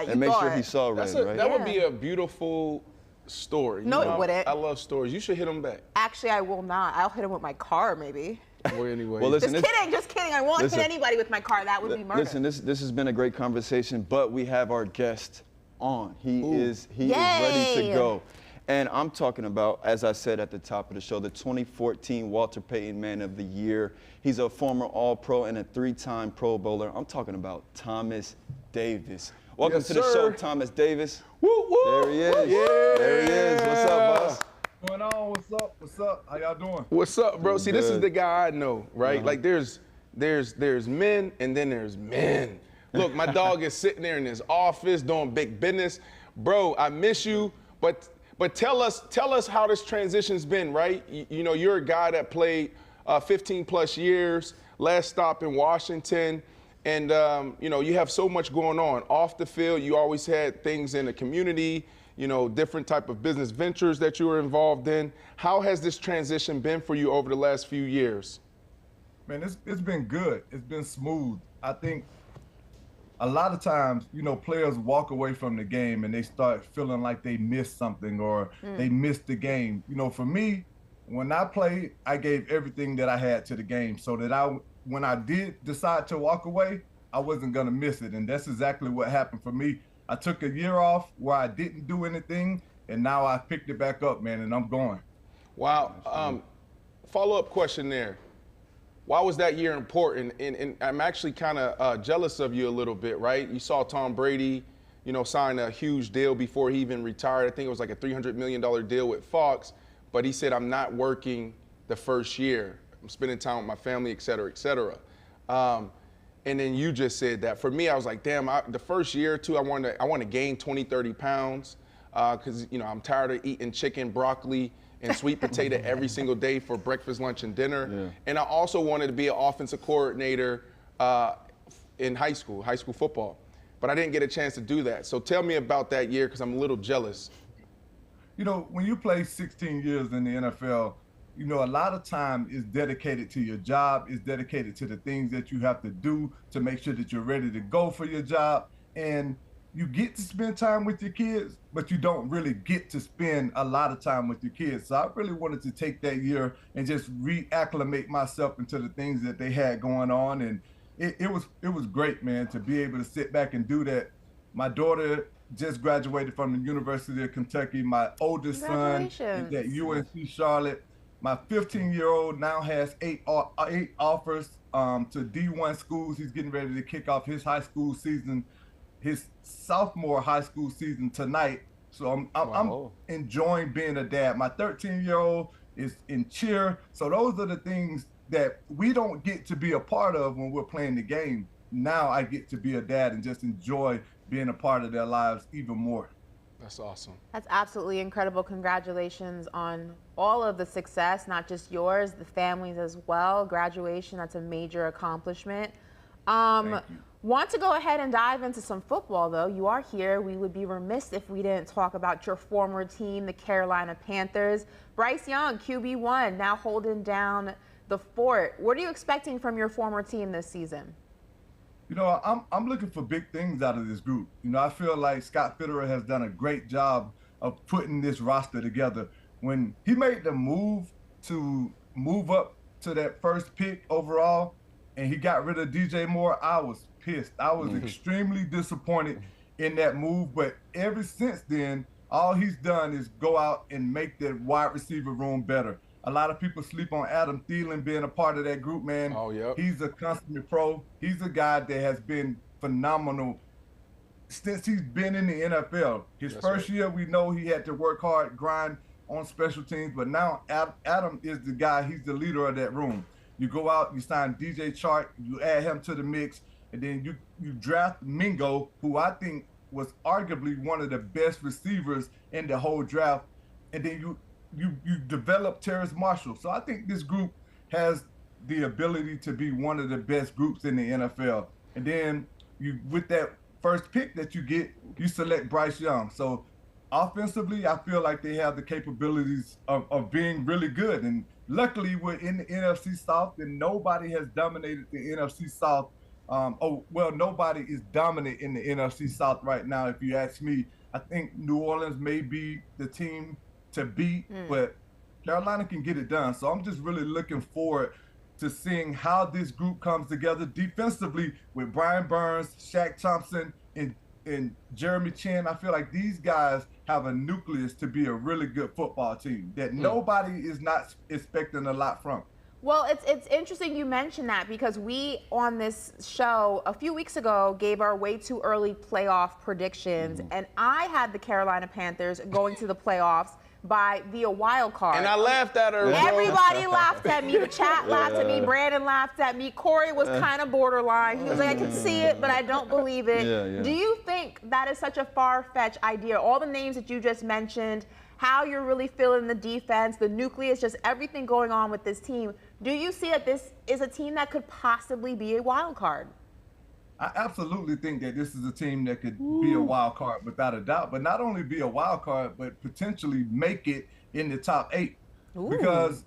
you And make sure thought. he saw red, right? That would be a beautiful story. No, You know, it wouldn't. I love stories. You should hit him back. Actually, I will not. I'll hit him with my car, maybe. Well, anyway. Well, listen, Just kidding. I won't listen. hit anybody with my car. That would be murder. Listen, this has been a great conversation, but we have our guest on. He is ready to go. And I'm talking about, as I said at the top of the show, the 2014 Walter Payton Man of the Year. He's a former All-Pro and a 3-time Pro Bowler. I'm talking about Thomas Davis. Welcome Yes, to the sir. show, Thomas Davis. Woo, woo. There he is. Yeah. There he is. What's up, boss? What's going on? What's up? What's up? How y'all doing? What's up, bro? See, this is good. the guy I know, right? Like there's men and then there's men. Look, my dog is sitting there in his office doing big business. Bro, I miss you, but tell us how this transition's been, right? You know, you're a guy that played 15 plus years, last stop in Washington, and you know, you have so much going on. Off the field, you always had things in the community, you know, different type of business ventures that you were involved in. How has this transition been for you over the last few years? Man, it's been good. It's been smooth. I think a lot of times, you know, players walk away from the game and they start feeling like they missed something or they missed the game. You know, for me, when I played, I gave everything that I had to the game so that when I did decide to walk away, I wasn't going to miss it. And that's exactly what happened for me. I took a year off where I didn't do anything, and now I picked it back up, man, and I'm going. Wow. Follow-up question there. Why was that year important? And I'm actually kind of jealous of you a little bit, right? You saw Tom Brady, sign a huge deal before he even retired. I think it was like a $300 million deal with Fox. But he said, I'm not working the first year. I'm spending time with my family, et cetera, et cetera. And then you just said that. For me, I was like, damn, the first year or two, I want to gain 20, 30 pounds because, I'm tired of eating chicken, broccoli, and sweet potato every single day for breakfast, lunch, and dinner. Yeah. And I also wanted to be an offensive coordinator in high school football. But I didn't get a chance to do that. So tell me about that year because I'm a little jealous. When you play 16 years in the NFL, a lot of time is dedicated to your job, is dedicated to the things that you have to do to make sure that you're ready to go for your job. And you get to spend time with your kids, but you don't really get to spend a lot of time with your kids. So I really wanted to take that year and just reacclimate myself into the things that they had going on. And it was great, man, to be able to sit back and do that. My daughter just graduated from the University of Kentucky. My oldest son is at UNC Charlotte. My 15-year-old now has eight offers to D1 schools. He's getting ready to kick off his high school season, his sophomore high school season tonight. So I'm enjoying being a dad. My 13-year-old is in cheer. So those are the things that we don't get to be a part of when we're playing the game. Now I get to be a dad and just enjoy being a part of their lives even more. That's awesome. That's absolutely incredible. Congratulations on all of the success, not just yours, the families as well. Graduation, that's a major accomplishment. Want to go ahead and dive into some football, though. You are here. We would be remiss if we didn't talk about your former team, the Carolina Panthers. Bryce Young, QB1, now holding down the fort. What are you expecting from your former team this season? I'm looking for big things out of this group. I feel like Scott Fitterer has done a great job of putting this roster together. When he made the move to move up to that first pick overall, and he got rid of DJ Moore, I was pissed. I was extremely disappointed in that move. But ever since then, all he's done is go out and make the wide receiver room better. A lot of people sleep on Adam Thielen being a part of that group, man. Oh, yep. He's a consummate pro. He's a guy that has been phenomenal since he's been in the NFL. His first year, we know he had to work hard, grind on special teams, but now Adam is the guy. He's the leader of that room. You go out, you sign DJ Chark, you add him to the mix, and then you draft Mingo, who I think was arguably one of the best receivers in the whole draft, and then you develop Terrace Marshall. So I think this group has the ability to be one of the best groups in the NFL. And then with that first pick that you get, you select Bryce Young. So offensively, I feel like they have the capabilities of being really good. And luckily, we're in the NFC South, and nobody has dominated the NFC South. Nobody is dominant in the NFC South right now, if you ask me. I think New Orleans may be the team to beat, but Carolina can get it done. So I'm just really looking forward to seeing how this group comes together defensively with Brian Burns, Shaq Thompson, and Jeremy Chin. I feel like these guys have a nucleus to be a really good football team that nobody is not expecting a lot from. Well, it's interesting you mentioned that because we on this show a few weeks ago gave our way too early playoff predictions, and I had the Carolina Panthers going to the playoffs via wild card. And I laughed at her. Everybody laughed at me. The chat laughed at me. Brandon laughed at me. Corey was kind of borderline. He was like, I can see it, but I don't believe it. Do you think that is such a far-fetched idea? All the names that you just mentioned, how you're really feeling the defense, the nucleus, just everything going on with this team. Do you see that this is a team that could possibly be a wild card? I absolutely think that this is a team that could be a wild card without a doubt, but not only be a wild card, but potentially make it in the top 8. Because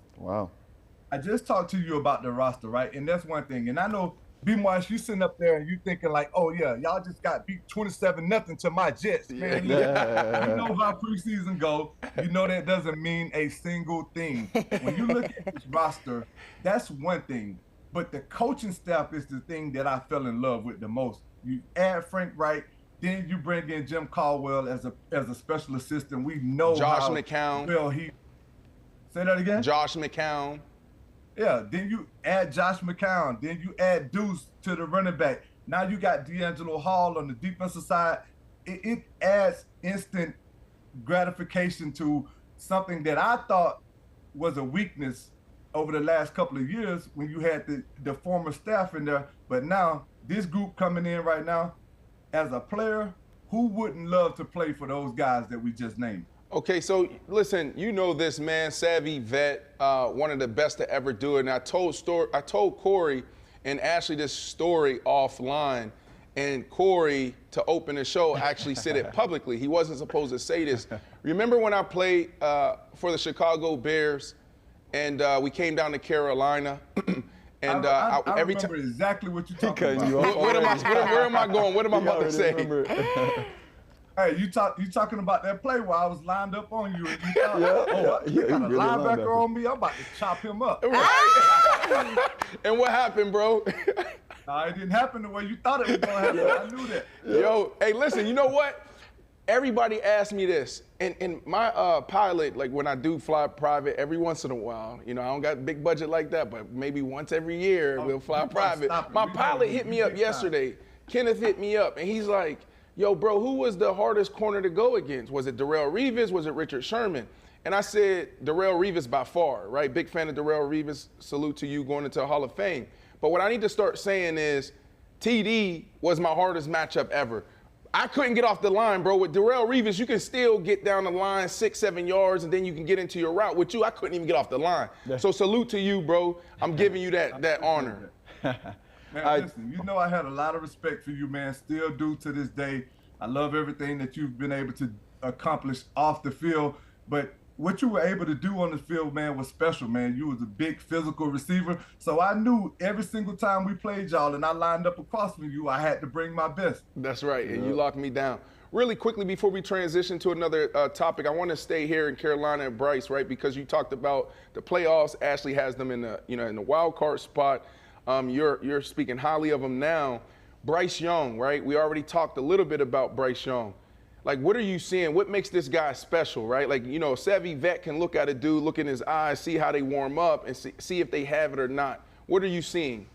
I just talked to you about the roster, right? And that's one thing. And I know, B-Marsh, you sitting up there and you thinking like, oh yeah, y'all just got beat 27-0 to my Jets, man. You know how preseason go. You know that doesn't mean a single thing. When you look at this roster, that's one thing. But the coaching staff is the thing that I fell in love with the most. You add Frank Wright, Then you bring in Jim Caldwell as a special assistant. We know Josh how McCown. well he. Say that again. Josh McCown. Yeah. Then you add Josh McCown. Then you add Deuce to the running back. Now you got D'Angelo Hall on the defensive side. It adds instant gratification to something that I thought was a weakness over the last couple of years when you had the former staff in there. But now this group coming in right now, as a player, who wouldn't love to play for those guys that we just named? Okay, so listen, you know this man, savvy vet, one of the best to ever do it. And I told Corey and Ashley this story offline, and Corey, to open the show, actually said it publicly. He wasn't supposed to say this. Remember when I played for the Chicago Bears, and we came down to Carolina? And I every remember time, exactly what you're talking about. where am I going? What am I about to say? Hey, you talking about that play where I was lined up on you, and you thought, you got a linebacker on me. I'm about to chop him up. Right. And what happened, bro? No, it didn't happen the way you thought it was gonna happen. I knew that. Yo, hey, listen, you know what? Everybody asks me this, and my pilot, like when I do fly private, every once in a while, you know, I don't got a big budget like that, but maybe once every year we'll fly private. My pilot hit me up yesterday. Kenneth hit me up, and he's like, yo, bro, who was the hardest corner to go against? Was it Darrelle Revis? Was it Richard Sherman? And I said, Darrelle Revis by far, right? Big fan of Darrelle Revis. Salute to you going into the Hall of Fame. But what I need to start saying is TD was my hardest matchup ever. I couldn't get off the line, bro. With Darrelle Revis, you can still get down the line 6-7 yards, and then you can get into your route. With you, I couldn't even get off the line. So salute to you, bro. I'm giving you that honor. Man, listen, you know I had a lot of respect for you, man. Still do to this day. I love everything that you've been able to accomplish off the field. But what you were able to do on the field, man, was special, man. You was a big physical receiver. So I knew every single time we played y'all and I lined up across from you, I had to bring my best. That's right, and you locked me down. Really quickly before we transition to another topic, I want to stay here in Carolina and Bryce, right? Because you talked about the playoffs. Ashley has them in the, in the wild card spot. You're speaking highly of him now. Bryce Young, right? We already talked a little bit about Bryce Young. Like, what are you seeing? What makes this guy special, right? Like, a savvy vet can look at a dude, look in his eyes, see how they warm up, and see if they have it or not. What are you seeing?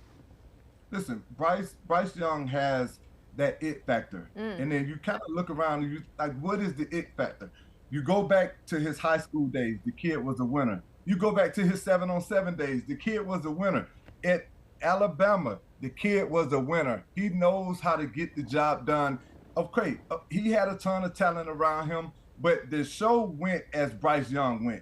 Listen, Bryce Young has that it factor. And then you kind of look around and you like, what is the it factor? You go back to his high school days, the kid was a winner. You go back to his 7-on-7 days, the kid was a winner. At Alabama, the kid was a winner. He knows how to get the job done. Okay, he had a ton of talent around him, but the show went as Bryce Young went.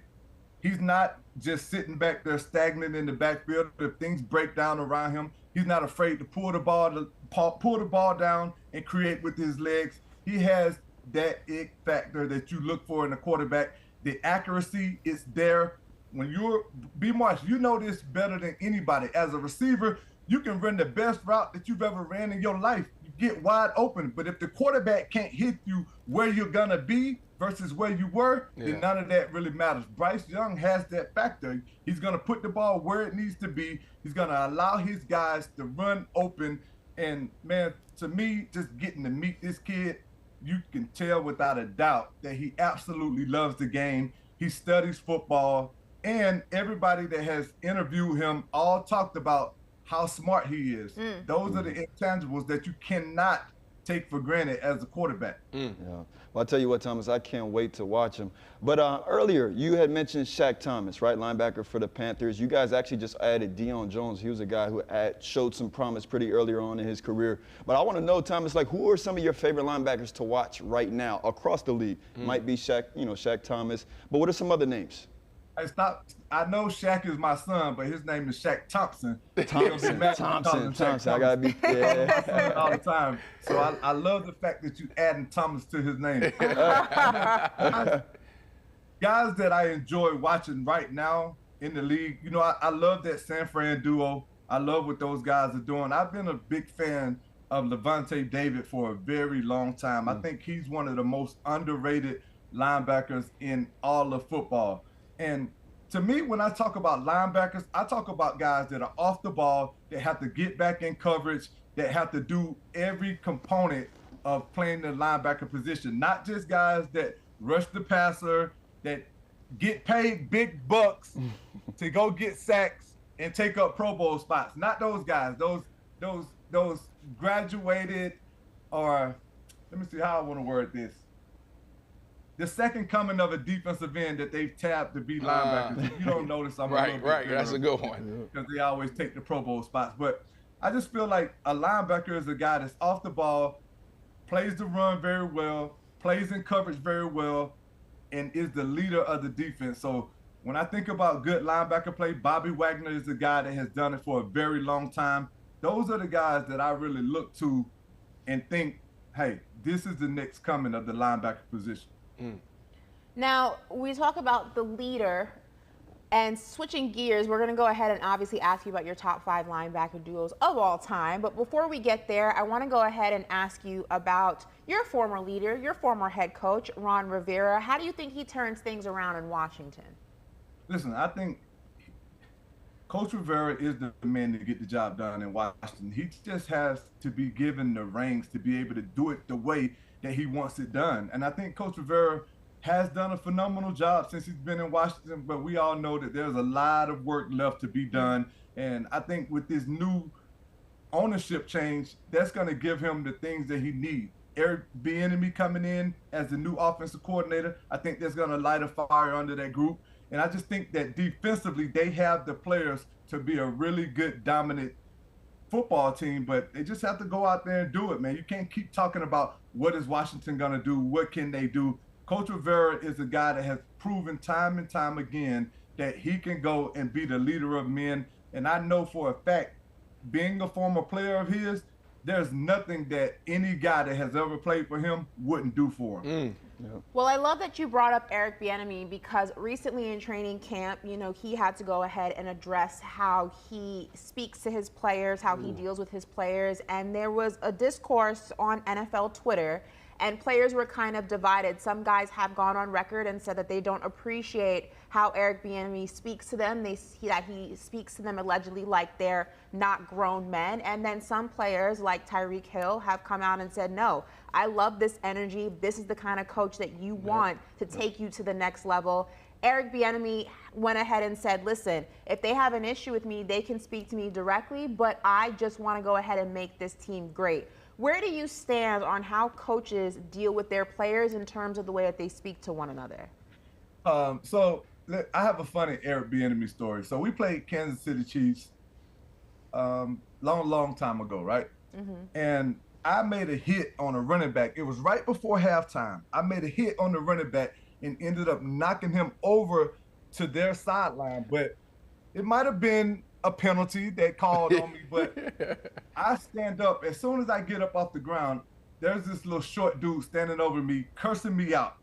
He's not just sitting back there stagnant in the backfield. If things break down around him, he's not afraid to pull the ball down and create with his legs. He has that it factor that you look for in a quarterback. The accuracy is there. When you're B. Marsh, you know this better than anybody. As a receiver, you can run the best route that you've ever ran in your life. You get wide open, but if the quarterback can't hit you where you're gonna be versus where you were, then none of that really matters. Bryce Young has that factor. He's gonna put the ball where it needs to be. He's gonna allow his guys to run open. And man, to me, just getting to meet this kid, you can tell without a doubt that he absolutely loves the game. He studies football, and everybody that has interviewed him all talked about how smart he is. Those are the intangibles that you cannot take for granted as a quarterback. Yeah. Well, I'll tell you what, Thomas, I can't wait to watch him. But earlier, you had mentioned Shaq Thomas, right, linebacker for the Panthers. You guys actually just added Deion Jones. He was a guy who showed some promise pretty earlier on in his career. But I want to know, Thomas, like, who are some of your favorite linebackers to watch right now across the league? Might be Shaq, Shaq Thomas. But what are some other names? I know Shaq is my son, but his name is Shaq Thompson. Thompson. I gotta be all the time. So I love the fact that you adding Thomas to his name. Guys that I enjoy watching right now in the league, I love that San Fran duo. I love what those guys are doing. I've been a big fan of Levante David for a very long time. I think he's one of the most underrated linebackers in all of football. And to me, when I talk about linebackers, I talk about guys that are off the ball, that have to get back in coverage, that have to do every component of playing the linebacker position. Not just guys that rush the passer, that get paid big bucks to go get sacks and take up Pro Bowl spots. Not those guys. Those graduated, or let me see how I want to word this. The second coming of a defensive end that they've tapped to be linebackers. If you don't notice, I'm right. That's a good one. Because they always take the Pro Bowl spots. But I just feel like a linebacker is a guy that's off the ball, plays the run very well, plays in coverage very well, and is the leader of the defense. So when I think about good linebacker play, Bobby Wagner is a guy that has done it for a very long time. Those are the guys that I really look to and think, hey, this is the next coming of the linebacker position. Now, we talk about the leader, and switching gears, we're going to go ahead and obviously ask you about your top 5 linebacker duos of all time. But before we get there, I want to go ahead and ask you about your former leader, your former head coach, Ron Rivera. How do you think he turns things around in Washington? Listen, I think Coach Rivera is the man to get the job done in Washington. He just has to be given the reins to be able to do it the way that he wants it done. And I think Coach Rivera has done a phenomenal job since he's been in Washington, but we all know that there's a lot of work left to be done. And I think with this new ownership change, that's going to give him the things that he needs. Eric Bieniemy coming in as the new offensive coordinator, I think that's going to light a fire under that group. And I just think that defensively, they have the players to be a really good, dominant football team, but they just have to go out there and do it, man. You can't keep talking about what is Washington going to do, what can they do. Coach Rivera is a guy that has proven time and time again that he can go and be the leader of men. And I know for a fact, being a former player of his, there's nothing that any guy that has ever played for him wouldn't do for him. Well, I love that you brought up Eric Bieniemy, because recently in training camp, you know, he had to go ahead and address how he speaks to his players, how he deals with his players. And there was a discourse on NFL Twitter, and players were kind of divided. Some guys have gone on record and said that they don't appreciate how Eric Bieniemy speaks to them. That he speaks to them allegedly like they're not grown men. And then some players like Tyreek Hill have come out and said, no, I love this energy. This is the kind of coach that you want to take you to the next level. Eric Bieniemy went ahead and said, listen, if they have an issue with me, they can speak to me directly, but I just want to go ahead and make this team great. Where do you stand on how coaches deal with their players in terms of the way that they speak to one another? So I have a funny Eric Bieniemy story. So we played Kansas City Chiefs long time ago, right? And I made a hit on a running back. It was right before halftime. I made a hit on the running back and ended up knocking him over to their sideline. But it might have been a penalty they called on me, but I stand up. As soon as I get up off the ground, there's this little short dude standing over me, cursing me out.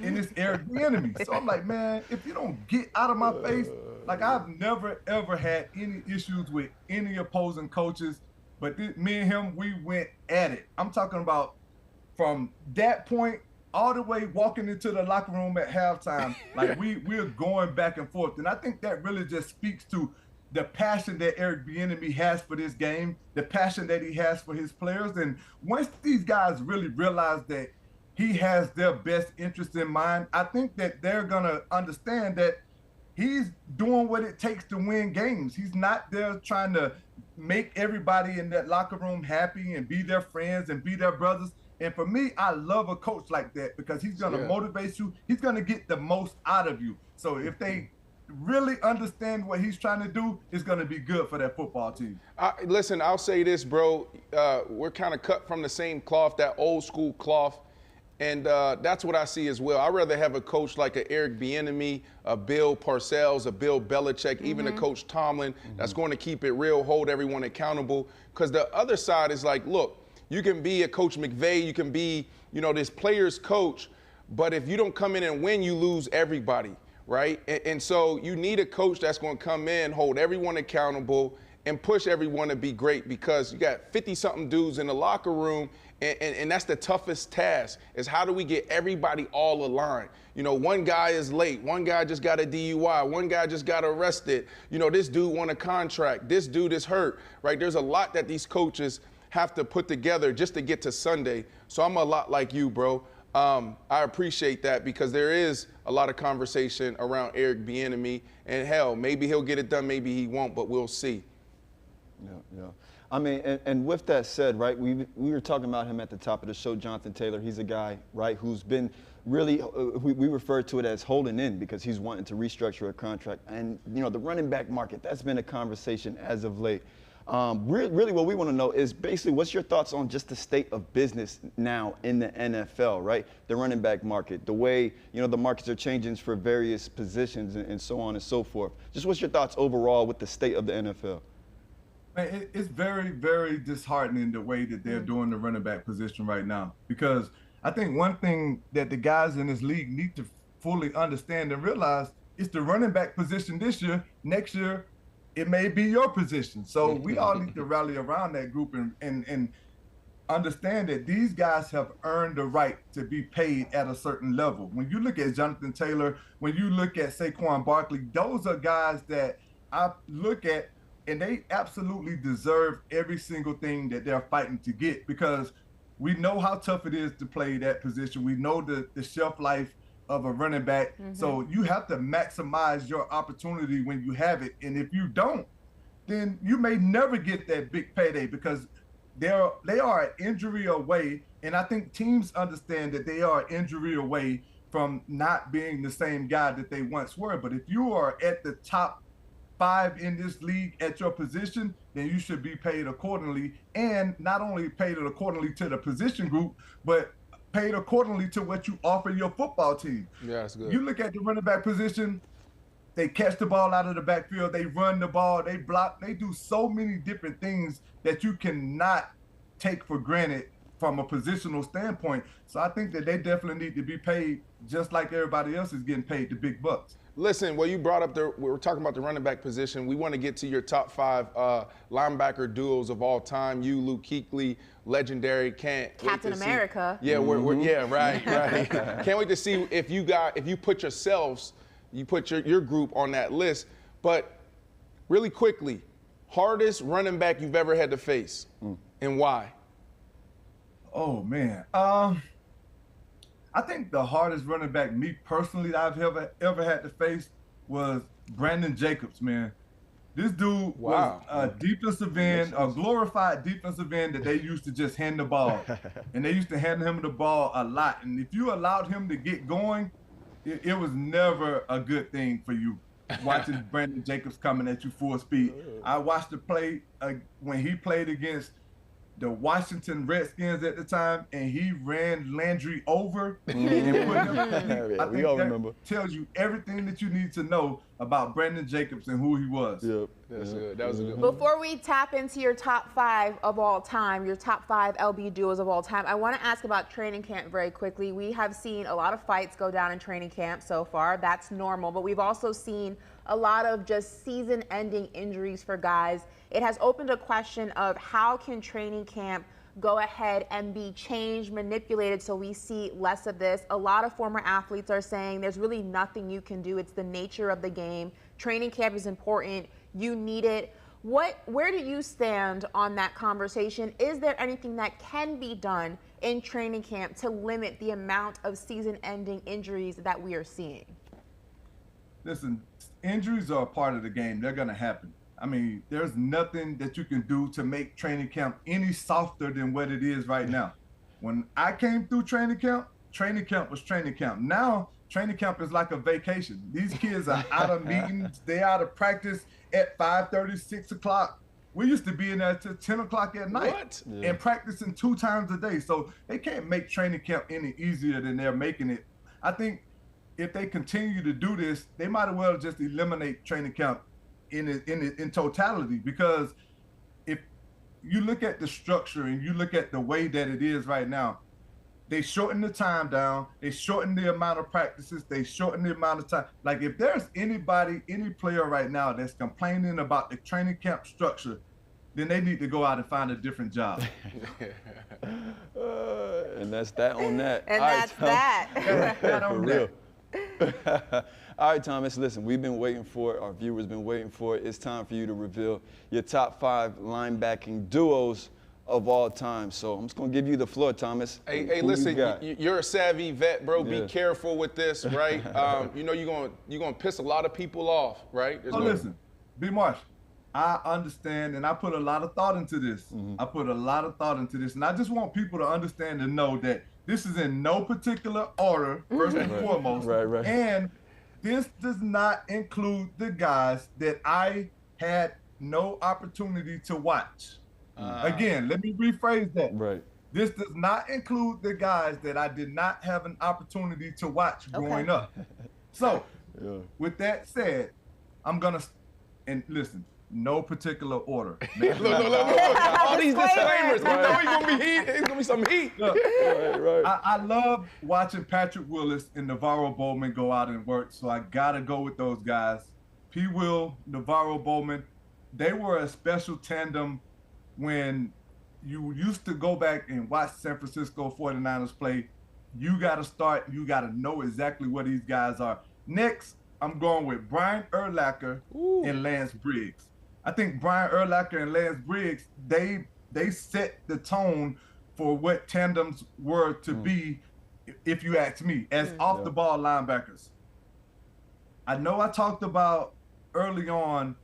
And it's Eric Bieniemy. So I'm like, man, if you don't get out of my face, like I've never, ever had any issues with any opposing coaches, but me and him, we went at it. I'm talking about from that point all the way walking into the locker room at halftime, like we're going back and forth. And I think that really just speaks to the passion that Eric Bieniemy has for this game, the passion that he has for his players. And once these guys really realize that he has their best interest in mind, I think that they're going to understand that he's doing what it takes to win games. He's not there trying to make everybody in that locker room happy and be their friends and be their brothers. And for me, I love a coach like that because he's going to motivate you. He's going to get the most out of you. So if they really understand what he's trying to do, it's going to be good for that football team. Listen, I'll say this, bro. We're kind of cut from the same cloth, that old school cloth. And that's what I see as well. I'd rather have a coach like an Eric Bieniemy, a Bill Parcells, a Bill Belichick, even a Coach Tomlin that's going to keep it real, hold everyone accountable. Because the other side is like, look, you can be a Coach McVay, you can be, you know, this player's coach, but if you don't come in and win, you lose everybody, right? And so you need a coach that's going to come in, hold everyone accountable, and push everyone to be great, because you got 50-something dudes in the locker room, and that's the toughest task, is how do we get everybody all aligned? You know, one guy is late, one guy just got a DUI, one guy just got arrested, you know, this dude won a contract, this dude is hurt, right? There's a lot that these coaches have to put together just to get to Sunday. So I'm a lot like you, bro. I appreciate that because there is a lot of conversation around Eric Bieniemy, and hell, maybe he'll get it done, maybe he won't, but we'll see. Yeah. I mean, and with that said, right, we were talking about him at the top of the show, Jonathan Taylor. He's a guy, right, who's been really, we refer to it as holding in because he's wanting to restructure a contract. And, you know, the running back market, that's been a conversation as of late. Really what we want to know is basically what's your thoughts on just the state of business now in the NFL, right? The running back market, the way, you know, the markets are changing for various positions and so on and so forth. Just what's your thoughts overall with the state of the NFL? Man, it's very, very disheartening the way that they're doing the running back position right now. Because I think one thing that the guys in this league need to fully understand and realize is the running back position this year. Next year, it may be your position. So we all need to rally around that group and understand that these guys have earned the right to be paid at a certain level. When you look at Jonathan Taylor, when you look at Saquon Barkley, those are guys that I look at and they absolutely deserve every single thing that they're fighting to get because we know how tough it is to play that position. We know the shelf life of a running back. So you have to maximize your opportunity when you have it. And if you don't, then you may never get that big payday because they are an injury away. And I think teams understand that they are an injury away from not being the same guy that they once were. But if you are at the top 5 in this league at your position, then you should be paid accordingly. And not only paid accordingly to the position group, but paid accordingly to what you offer your football team. Yeah, that's good. You look at the running back position, they catch the ball out of the backfield, they run the ball, they block, they do so many different things that you cannot take for granted from a positional standpoint. So I think that they definitely need to be paid just like everybody else is getting paid the big bucks. Listen, well, you brought up we were talking about the running back position. We want to get to your top 5 linebacker duos of all time. You, Luke Kuechly, legendary. Captain America. Yeah, yeah, right. Can't wait to see if you put yourselves, you put your group on that list. But really quickly, hardest running back you've ever had to face, and why? Oh man. I think the hardest running back, me personally, that I've ever had to face was Brandon Jacobs, man. This dude was a defensive end, a glorified defensive end that they used to just hand the ball. And they used to hand him the ball a lot. And if you allowed him to get going, it was never a good thing for you, watching Brandon Jacobs coming at you full speed. I watched the play when he played against the Washington Redskins at the time, and he ran Landry over and put him. I think that tells you everything that you need to know about Brandon Jacobs and who he was. Yep. That's good. That was a good one. Before we tap into your top 5 of all time, your top 5 LB duos of all time, I want to ask about training camp very quickly. We have seen a lot of fights go down in training camp so far. That's normal, but we've also seen a lot of just season-ending injuries for guys. It has opened a question of how can training camp go ahead and be changed, manipulated so we see less of this. A lot of former athletes are saying there's really nothing you can do. It's the nature of the game. Training camp is important. You need it. Where do you stand on that conversation? Is there anything that can be done in training camp to limit the amount of season-ending injuries that we are seeing? Listen, injuries are a part of the game. They're going to happen. I mean, there's nothing that you can do to make training camp any softer than what it is right now. When I came through training camp was training camp. Now, training camp is like a vacation. These kids are out of meetings. They're out of practice at 5:30, 6 o'clock. We used to be in there till 10 o'clock at night and practicing 2 times a day. So they can't make training camp any easier than they're making it. I think if they continue to do this, they might as well just eliminate training camp in totality, because if you look at the structure and you look at the way that it is right now, they shorten the time down, they shorten the amount of practices, they shorten the amount of time. Like if there's any player right now that's complaining about the training camp structure, then they need to go out and find a different job. And that's that on that. And that's that. That on that. All right, Thomas, listen, we've been waiting for it. Our viewers been waiting for it. It's time for you to reveal your top 5 linebacking duos of all time. So I'm just going to give you the floor, Thomas. Hey, Who listen, you got? you're a savvy vet, bro. Yeah. Be careful with this, right? You know you're gonna piss a lot of people off, right? Listen, B. Marsh, I understand, and I put a lot of thought into this. I put a lot of thought into this, and I just want people to understand and know that this is in no particular order, first and foremost. Right. And this does not include the guys that I had no opportunity to watch. Again, let me rephrase that. Right. This does not include the guys that I did not have an opportunity to watch growing up. So, with that said, I'm gonna and listen. No particular order. Look. All these disclaimers. We know he's gonna be heat. It's gonna be some heat. Look, Right. I love watching Patrick Willis and Navarro Bowman go out and work, so I gotta go with those guys. P. Will, Navarro Bowman, they were a special tandem when you used to go back and watch San Francisco 49ers play. You gotta know exactly what these guys are. Next, I'm going with Brian Urlacher and Lance Briggs. I think Brian Urlacher and Lance Briggs, they set the tone for what tandems were to be, if you ask me, as off-the-ball linebackers. I know I talked about early on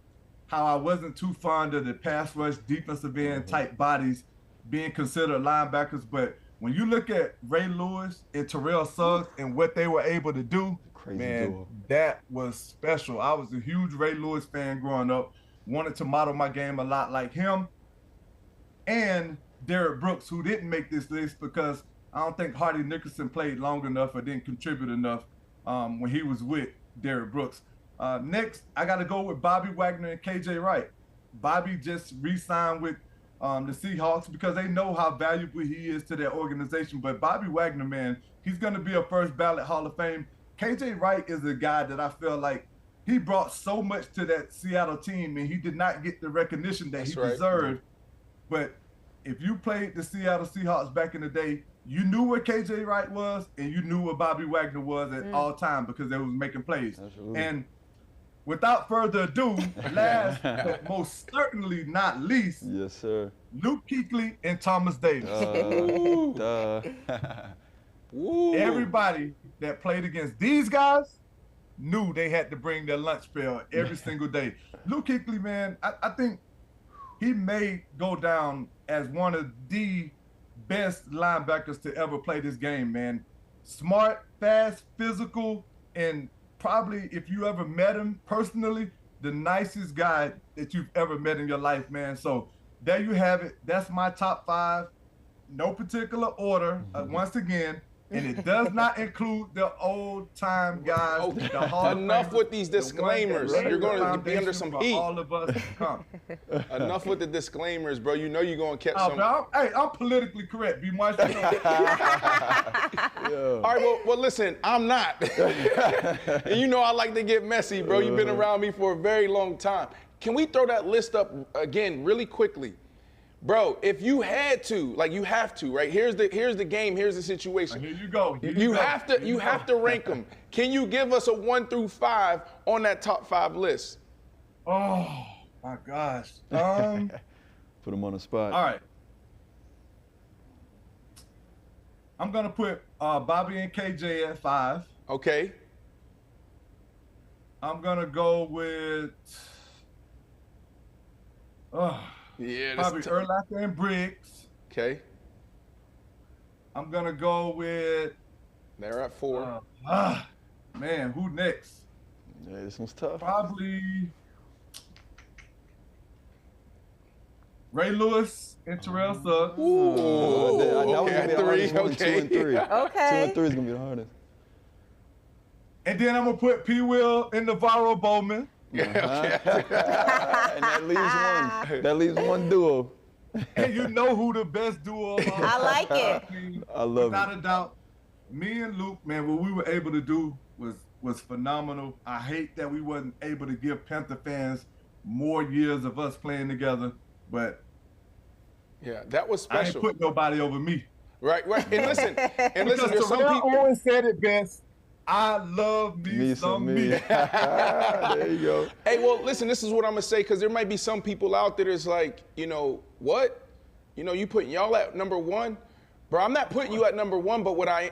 how I wasn't too fond of the pass rush, defensive end type bodies being considered linebackers, but when you look at Ray Lewis and Terrell Suggs and what they were able to do, man, that was special. I was a huge Ray Lewis fan growing up, wanted to model my game a lot like him. And Derrick Brooks, who didn't make this list because I don't think Hardy Nickerson played long enough or didn't contribute enough when he was with Derrick Brooks. Next, I got to go with Bobby Wagner and KJ Wright. Bobby just re-signed with the Seahawks because they know how valuable he is to their organization. But Bobby Wagner, man, he's going to be a first ballot Hall of Fame. KJ Wright is a guy that I feel like he brought so much to that Seattle team, and he did not get the recognition that he deserved. But if you played the Seattle Seahawks back in the day, you knew where KJ Wright was, and you knew where Bobby Wagner was at all time because they was making plays. Absolutely. And without further ado, last but most certainly not least, Yes, sir. Luke Kuechly and Thomas Davis. Everybody that played against these guys knew they had to bring their lunch pail every single day. Luke Kuechly, man, I think he may go down as one of the best linebackers to ever play this game, man. Smart, fast, physical, and probably, if you ever met him personally, the nicest guy that you've ever met in your life, man. So there you have it. That's my top 5. No particular order, once again. And it does not include the old-time guys. Okay. The Hall of Enough Famers, with these the ones disclaimers. that laid You're the going to be under foundation some for heat. all of us to come. Enough with the disclaimers, bro. You know you're going to catch some. I'm politically correct, B. Marsh. All right, well, listen, I'm not. And you know I like to get messy, bro. You've been around me for a very long time. Can we throw that list up again really quickly? Bro, if you had to, like you have to, right? Here's the game, here's the situation. Here you go. You have to rank them. Can you give us a 1 through 5 on that top 5 list? Oh my gosh. Put him on the spot. All right. I'm gonna put Bobby and KJ at 5. Okay. I'm gonna go with probably Urlacher and Briggs. Okay. I'm gonna go with. They're at 4. Man, who next? Yeah, this one's tough. Probably Ray Lewis and Terrell Suggs. Ooh, that was okay, gonna be the hardest one, 2 and 3. Okay. 2 and 3 is gonna be the hardest. And then I'm gonna put P. Will and Navarro Bowman. And that leaves one duo. And you know who the best duo of all I like it. I love Without a doubt. Me and Luke, man, what we were able to do was phenomenal. I hate that we wasn't able to give Panther fans more years of us playing together, but yeah, that was I ain't special. put nobody over me. Right. And listen, there's some Terrell people. always said it best. I love me some me. There you go. Hey, well, listen, this is what I'm going to say, because there might be some people out there that's like, you know, what? you know, you putting y'all at number one. Bro, I'm not putting you at number one, but what I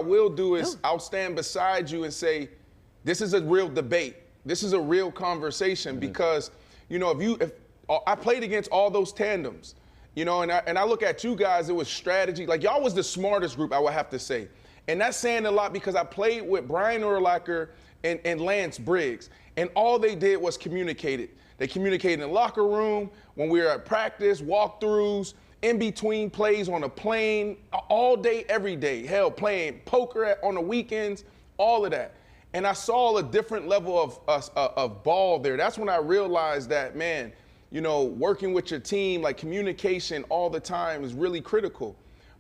will do is I'll stand beside you and say, this is a real debate. This is a real conversation because, you know, if I played against all those tandems, you know, and I look at you guys, it was strategy. Like, y'all was the smartest group, I would have to say. And that's saying a lot because I played with Brian Urlacher and Lance Briggs, and all they did was communicated. They communicated in the locker room, when we were at practice, walkthroughs, in between plays on a plane, all day, every day. Hell, playing poker on the weekends, all of that. And I saw a different level of ball there. That's when I realized that, man, you know, working with your team, like communication all the time is really critical.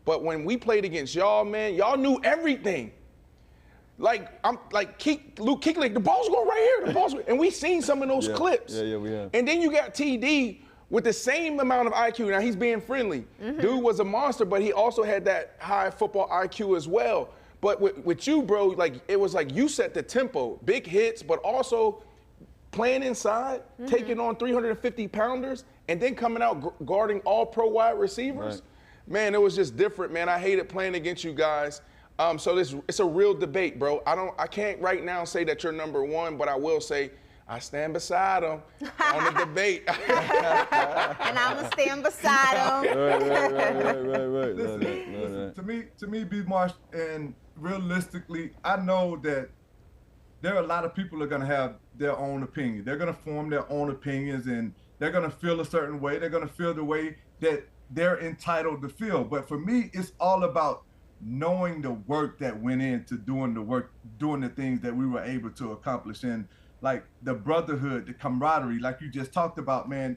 But when we played against y'all, man, y'all knew everything. Like, Luke Kuechly, the ball's going right here, the ball's and we seen some of those clips. Yeah, we have. And then you got TD with the same amount of IQ. Now, he's being friendly. Dude was a monster, but he also had that high football IQ as well. But with you, bro, like, it was like you set the tempo, big hits, but also playing inside, taking on 350-pounders, and then coming out guarding all pro wide receivers. Right. Man, it was just different, man. I hated playing against you guys. So it's a real debate, bro. I can't right now say that you're number one, but I will say I stand beside him on the debate. And I'm gonna stand beside him. Right. Listen, to me, B. Marsh, and realistically, I know that there are a lot of people that are gonna have their own opinion. They're gonna form their own opinions, and they're gonna feel a certain way. They're gonna feel the way that they're entitled to feel. But for me, it's all about knowing the work that went into doing the work, doing the things that we were able to accomplish. And like the brotherhood, the camaraderie, like you just talked about, man,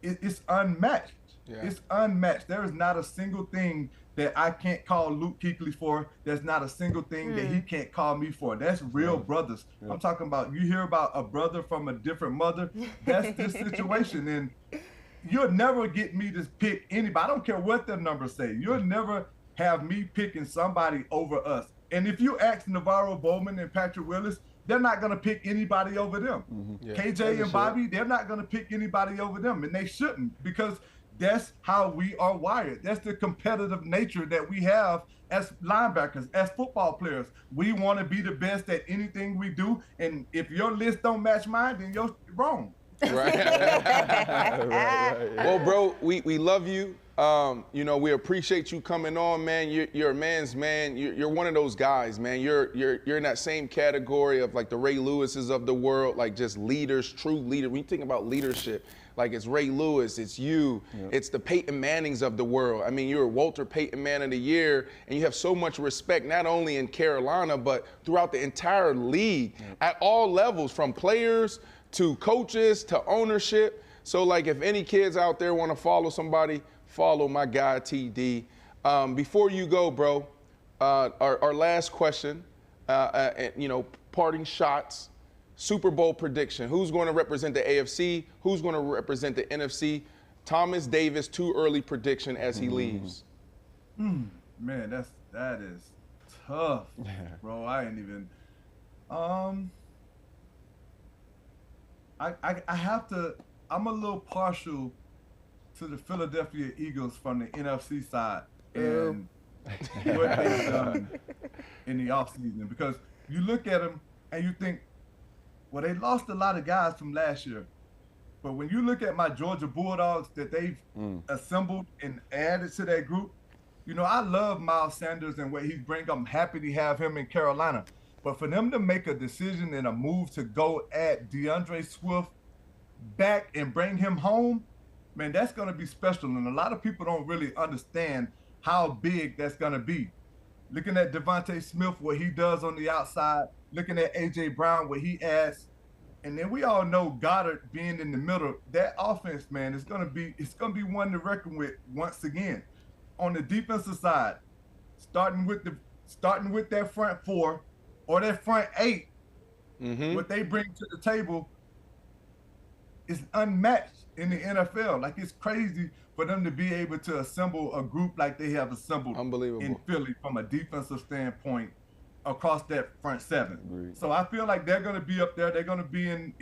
it's unmatched. Yeah. It's unmatched. There is not a single thing that I can't call Luke Kuechly for. There's not a single thing that he can't call me for. That's real brothers. I'm talking about, you hear about a brother from a different mother, that's this situation. And you'll never get me to pick anybody. I don't care what the numbers say. You'll never have me picking somebody over us. And if you ask Navarro Bowman and Patrick Willis, they're not going to pick anybody over them. KJ and Bobby, they're not going to pick anybody over them, and they shouldn't, because that's how we are wired. That's the competitive nature that we have as linebackers, as football players. We want to be the best at anything we do, and if your list don't match mine, then you're wrong. Right. Well, bro, we love you. You know, we appreciate you coming on, man. You're a man's man. You're one of those guys, man. You're in that same category of like the Ray Lewises of the world, like just leaders, true leaders. When you think about leadership, like it's Ray Lewis, it's you, it's the Peyton Mannings of the world. I mean, you're Walter Payton Man of the Year, and you have so much respect, not only in Carolina, but throughout the entire league at all levels, from players to coaches to ownership. So like if any kids out there want to follow somebody, follow my guy TD. Before you go, bro, our last question, you know, parting shots, Super Bowl prediction. Who's going to represent the AFC? Who's going to represent the NFC? Thomas Davis, too early prediction as he leaves. Man, that is tough, bro. I ain't even. I have to. I'm a little partial to the Philadelphia Eagles from the NFC side and what they've done in the offseason, because you look at them and you think, well, they lost a lot of guys from last year. But when you look at my Georgia Bulldogs that they've assembled and added to that group, you know, I love Miles Sanders and what he's bringing. I'm happy to have him in Carolina. But for them to make a decision and a move to go add DeAndre Swift back and bring him home, man, that's going to be special. And a lot of people don't really understand how big that's going to be. Looking at Devontae Smith, what he does on the outside, looking at A.J. Brown, what he adds, and then we all know Goddard being in the middle. That offense, man, it's going to be one to reckon with once again. On the defensive side, starting with that front four or that front eight, what they bring to the table is unmatched in the NFL. Like, it's crazy for them to be able to assemble a group like they have assembled in Philly from a defensive standpoint across that front seven. Agreed. So I feel like they're going to be up there. They're going to be in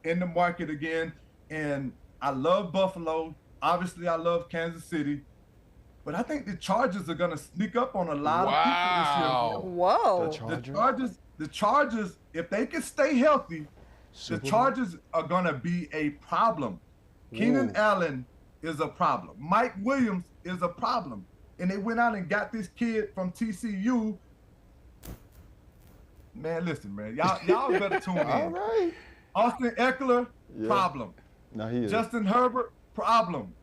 the market again. And I love Buffalo. Obviously, I love Kansas City. But I think the Chargers are going to sneak up on a lot of people this year. Whoa. The Chargers, if they can stay healthy, the Chargers are going to be a problem. Keenan Allen is a problem. Mike Williams is a problem. And they went out and got this kid from TCU. Man, listen, man. Y'all better tune in. All right. Austin Eckler, problem. No, he is. Justin Herbert, problem.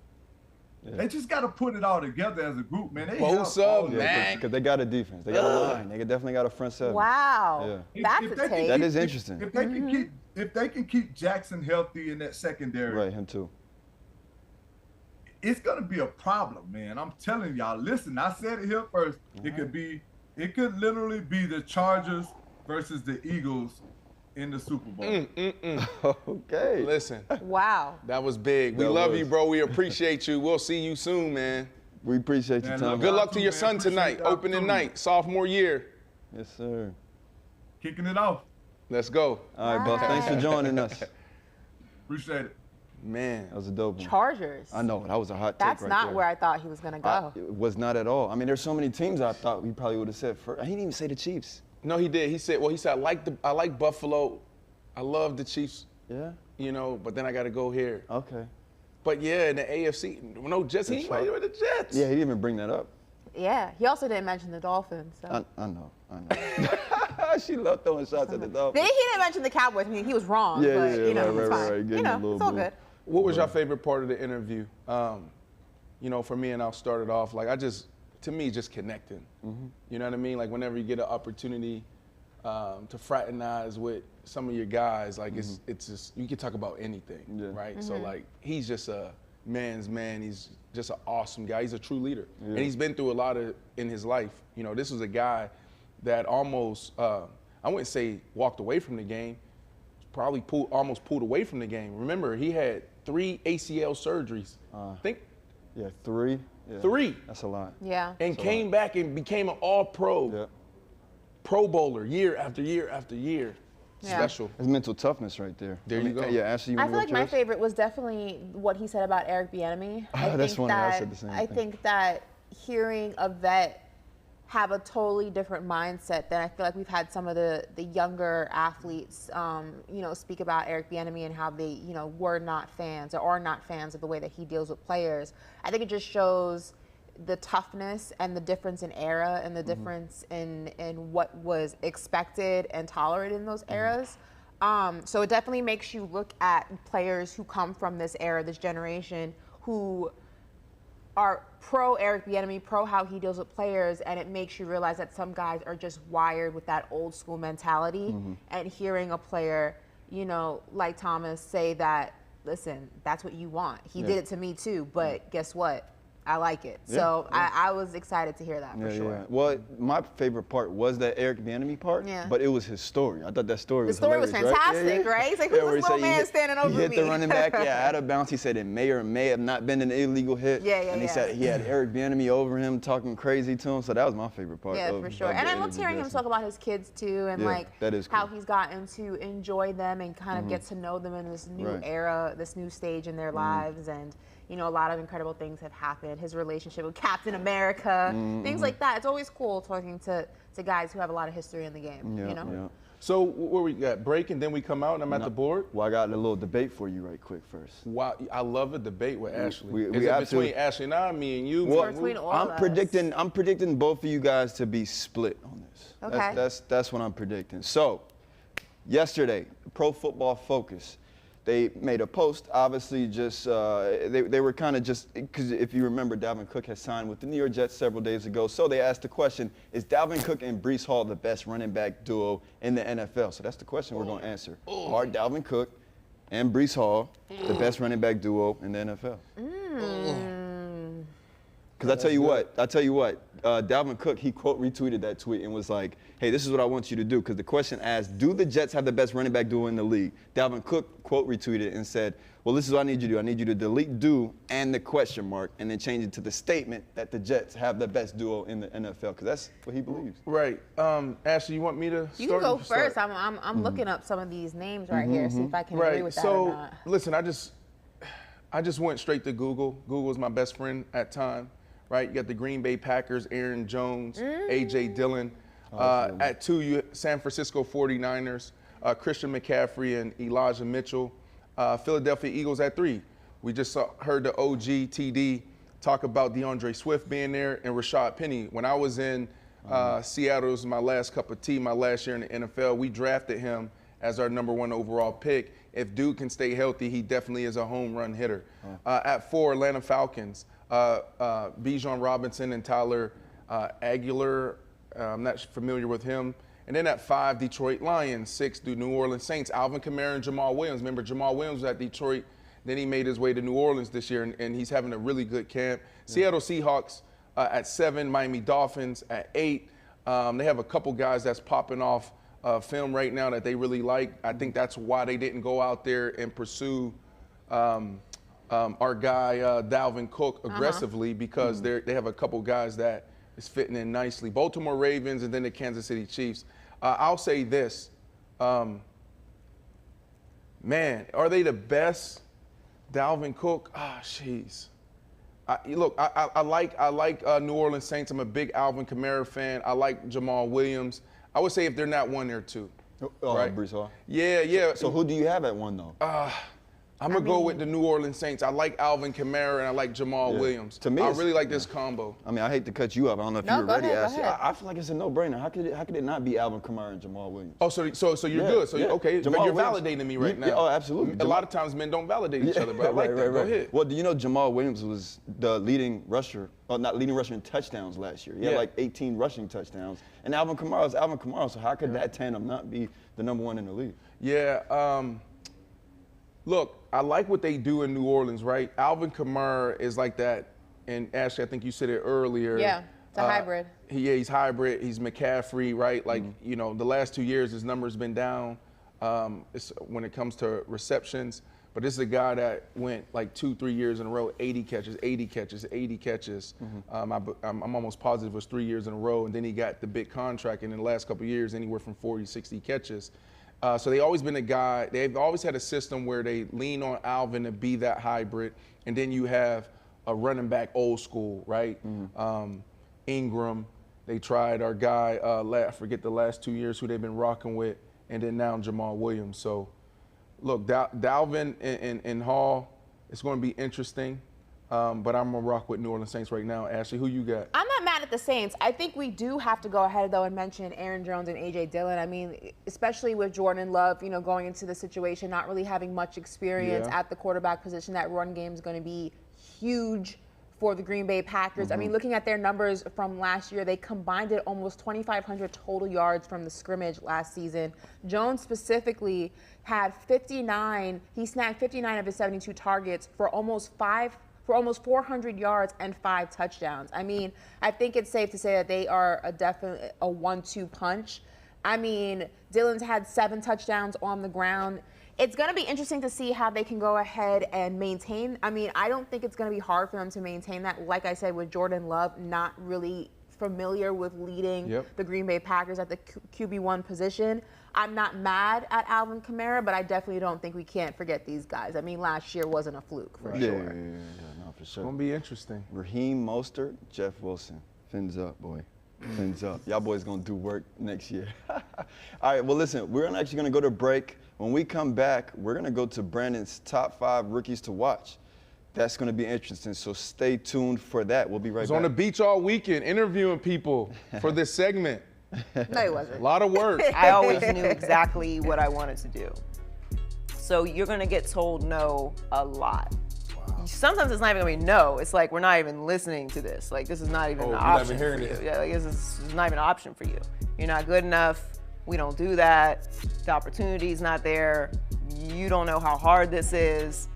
Yeah. They just got to put it all together as a group, man. What's up, Yeah, man? because they got a defense. They got a line. They definitely got a front seven. Wow. Yeah. That's a take. That is interesting. If they can keep Jackson healthy in that secondary, Right, him too. it's gonna be a problem, man. I'm telling y'all. Listen, I said it here first. It could literally be the Chargers versus the Eagles in the Super Bowl. Okay. Listen, Wow. that was big. We That love was. you, bro. We appreciate you. We'll see you soon, man. We appreciate your Man, time. Good luck too, to your man. son Appreciate tonight, the opening opportunity. night, sophomore year. Yes, sir. Kicking it off. Let's go. All right, boss. Thanks for joining us. Appreciate it. Man. That was a dope one. Chargers. I know. That was a hot take That's right not there. where I thought he was going to go. It was not at all. I mean, there's so many teams I thought we probably would have said first. He didn't even say the Chiefs. No, he did. He said, I like Buffalo. I love the Chiefs, Yeah? you know, but then I got to go here. Okay. But yeah, in the AFC, no Jets. He ain't right with the Jets. Yeah, he didn't even bring that up. Yeah. He also didn't mention the Dolphins. So. I know. She loved throwing shots at the Dolphins. He didn't mention the Cowboys. I mean, he was wrong. Yeah, but, yeah, you know, right, it's right, fine. right. Give You him a know, little it's all boo. good. What was your favorite part of the interview? You know, for me, and I'll start it off, like to me, just connecting. You know what I mean? Like whenever you get an opportunity to fraternize with some of your guys, like it's just, you can talk about anything, right? So like, he's just a man's man. He's just an awesome guy. He's a true leader. And he's been through a lot in his life. You know, this was a guy that almost, I wouldn't say walked away from the game, probably almost pulled away from the game. Remember, he had 3 ACL surgeries. Yeah, 3. Yeah. 3. That's a lot. Yeah. And came back and became an all-pro, Yeah. Pro Bowler year after year after year. Yeah. Special. It's mental toughness right there. There you go. Yeah, Ashley, you I want feel to like my favorite was definitely what he said about Eric Bieniemy. That's funny. I said the same I thing. think that hearing a vet have a totally different mindset than I feel like we've had some of the younger athletes, you know, speak about Eric Bieniemy and how they, you know, were not fans or are not fans of the way that he deals with players. I think it just shows the toughness and the difference in era and the difference in what was expected and tolerated in those eras. So it definitely makes you look at players who come from this era, this generation, who are pro Eric Bieniemy, pro how he deals with players, and it makes you realize that some guys are just wired with that old school mentality. And hearing a player, you know, like Thomas say that, listen, that's what you want. He did it to me too, but guess what? I like it. So I was excited to hear that for sure. Yeah. Well, my favorite part was that Eric Bieniemy part, but it was his story. I thought that story was hilarious. The story was fantastic, right? He's like, who's this little man standing over me? He hit the running back, out of bounds. He said it may or may have not been an illegal hit. And he said he had Eric Bieniemy over him talking crazy to him. So that was my favorite part. Yeah, for sure. And I loved hearing him talk about his kids too, and like that is cool. how he's gotten to enjoy them and kind of get to know them in this new era, this new stage in their lives. And you know, a lot of incredible things have happened. His relationship with Captain America, things like that. It's always cool talking to guys who have a lot of history in the game, you know? Yeah. So where we got break and then we come out and I'm at the board? Well, I got a little debate for you right quick first. Wow, I love a debate with Ashley. we Is it absolutely- between Ashley and I, me and you? Well, between all I'm of us. predicting both of you guys to be split on this. Okay. That's what I'm predicting. So, yesterday, Pro Football Focus, they made a post, obviously just, they were kind of just, because if you remember, Dalvin Cook has signed with the New York Jets several days ago. So they asked the question, is Dalvin Cook and Bryce Hall the best running back duo in the NFL? So that's the question we're going to answer. Are Dalvin Cook and Bryce Hall the best running back duo in the NFL? Because I tell you what, Dalvin Cook, he quote retweeted that tweet and was like, hey, this is what I want you to do. Because the question asked, do the Jets have the best running back duo in the league? Dalvin Cook quote retweeted and said, well, this is what I need you to do. I need you to delete do and the question mark and then change it to the statement that the Jets have the best duo in the NFL. Because that's what he believes. Right. Ashley, you want me to start? You can go first. I'm looking up some of these names right here, see if I can agree with that or So, not. listen, I just went straight to Google. Google is my best friend at time, right? You got the Green Bay Packers, Aaron Jones, A.J. Dillon. At 2, you San Francisco 49ers, Christian McCaffrey and Elijah Mitchell. Philadelphia Eagles at 3. We just heard the OG TD talk about DeAndre Swift being there and Rashad Penny. When I was in Seattle, it was my last cup of tea, my last year in the NFL. We drafted him as our #1 overall pick. If Duke can stay healthy, he definitely is a home run hitter. At 4, Atlanta Falcons, Bijan Robinson and Tyler Aguilar. I'm not familiar with him. And then at 5, Detroit Lions. 6, the New Orleans Saints, Alvin Kamara and Jamal Williams. Remember, Jamal Williams was at Detroit. Then he made his way to New Orleans this year, and he's having a really good camp. Seattle Seahawks at 7, Miami Dolphins at 8. They have a couple guys that's popping off film right now that they really like. I think that's why they didn't go out there and pursue our guy Dalvin Cook aggressively, because they have a couple guys that is fitting in nicely. Baltimore Ravens and then the Kansas City Chiefs. I'll say this, man, are they the best? Dalvin Cook, jeez. Look, I like New Orleans Saints. I'm a big Alvin Kamara fan. I like Jamal Williams. I would say if they're not 1, they're 2. Right? Brees Hall. Yeah. So who do you have at 1 though? I'm going to go with the New Orleans Saints. I like Alvin Kamara and I like Jamal Williams. To me, I really like this combo. I mean, I hate to cut you up. I don't know if you were ready to ask. I feel like it's a no-brainer. How could it not be Alvin Kamara and Jamal Williams? Oh, so you're good. So okay, Jamal but you're Williams, validating me right now. Oh, absolutely. A lot of times men don't validate each other, but I like that. Go ahead. Well, do you know Jamal Williams was the leading rusher, not leading rusher in touchdowns last year? He had like 18 rushing touchdowns. And Alvin Kamara is Alvin Kamara, so how could that tandem not be the #1 in the league? Yeah. Look, I like what they do in New Orleans, right? Alvin Kamara is like that, and Ashley, I think you said it earlier. Yeah, it's a hybrid. He's hybrid. He's McCaffrey, right? Like, you know, the last 2 years, his number's been down when it comes to receptions. But this is a guy that went like 2-3 years in a row, 80 catches. I'm almost positive it was 3 years in a row, and then he got the big contract, and in the last couple of years, anywhere from 40, 60 catches. So they've always been a guy, they've always had a system where they lean on Alvin to be that hybrid, and then you have a running back old school, right? Ingram, they tried our guy, I forget the last 2 years who they've been rocking with, and then now Jamal Williams. So look, Dalvin and Hall, it's going to be interesting. But I'm going to rock with New Orleans Saints right now. Ashley, who you got? I'm not mad at the Saints. I think we do have to go ahead, though, and mention Aaron Jones and A.J. Dillon. I mean, especially with Jordan Love, you know, going into the situation, not really having much experience at the quarterback position. That run game is going to be huge for the Green Bay Packers. I mean, looking at their numbers from last year, they combined it almost 2,500 total yards from the scrimmage last season. Jones specifically had 59. He snagged 59 of his 72 targets for almost 400 yards and 5 touchdowns. I mean, I think it's safe to say that they are definitely a 1-2 punch. I mean, Dillon's had 7 touchdowns on the ground. It's going to be interesting to see how they can go ahead and maintain. I mean, I don't think it's going to be hard for them to maintain that. Like I said, with Jordan Love not really familiar with leading the Green Bay Packers at the QB1 position. I'm not mad at Alvin Kamara, but I definitely don't think we can't forget these guys. I mean, last year wasn't a fluke, for sure. Yeah, no, for sure. It's going to be interesting. Raheem Mostert, Jeff Wilson. Fins up, boy. Fins up. Y'all boys going to do work next year. All right, well, listen, we're actually going to go to break. When we come back, we're going to go to Brandon's top 5 rookies to watch. That's going to be interesting, so stay tuned for that. We'll be right back. I was on the beach all weekend interviewing people for this segment. No, he wasn't. A lot of work. I always knew exactly what I wanted to do. So you're going to get told no a lot. Wow. Sometimes it's not even going to be no. It's like, we're not even listening to this. Like, this is not even an option for you. Yeah, like, this is not even an option for you. You're not good enough. We don't do that. The opportunity's not there. You don't know how hard this is.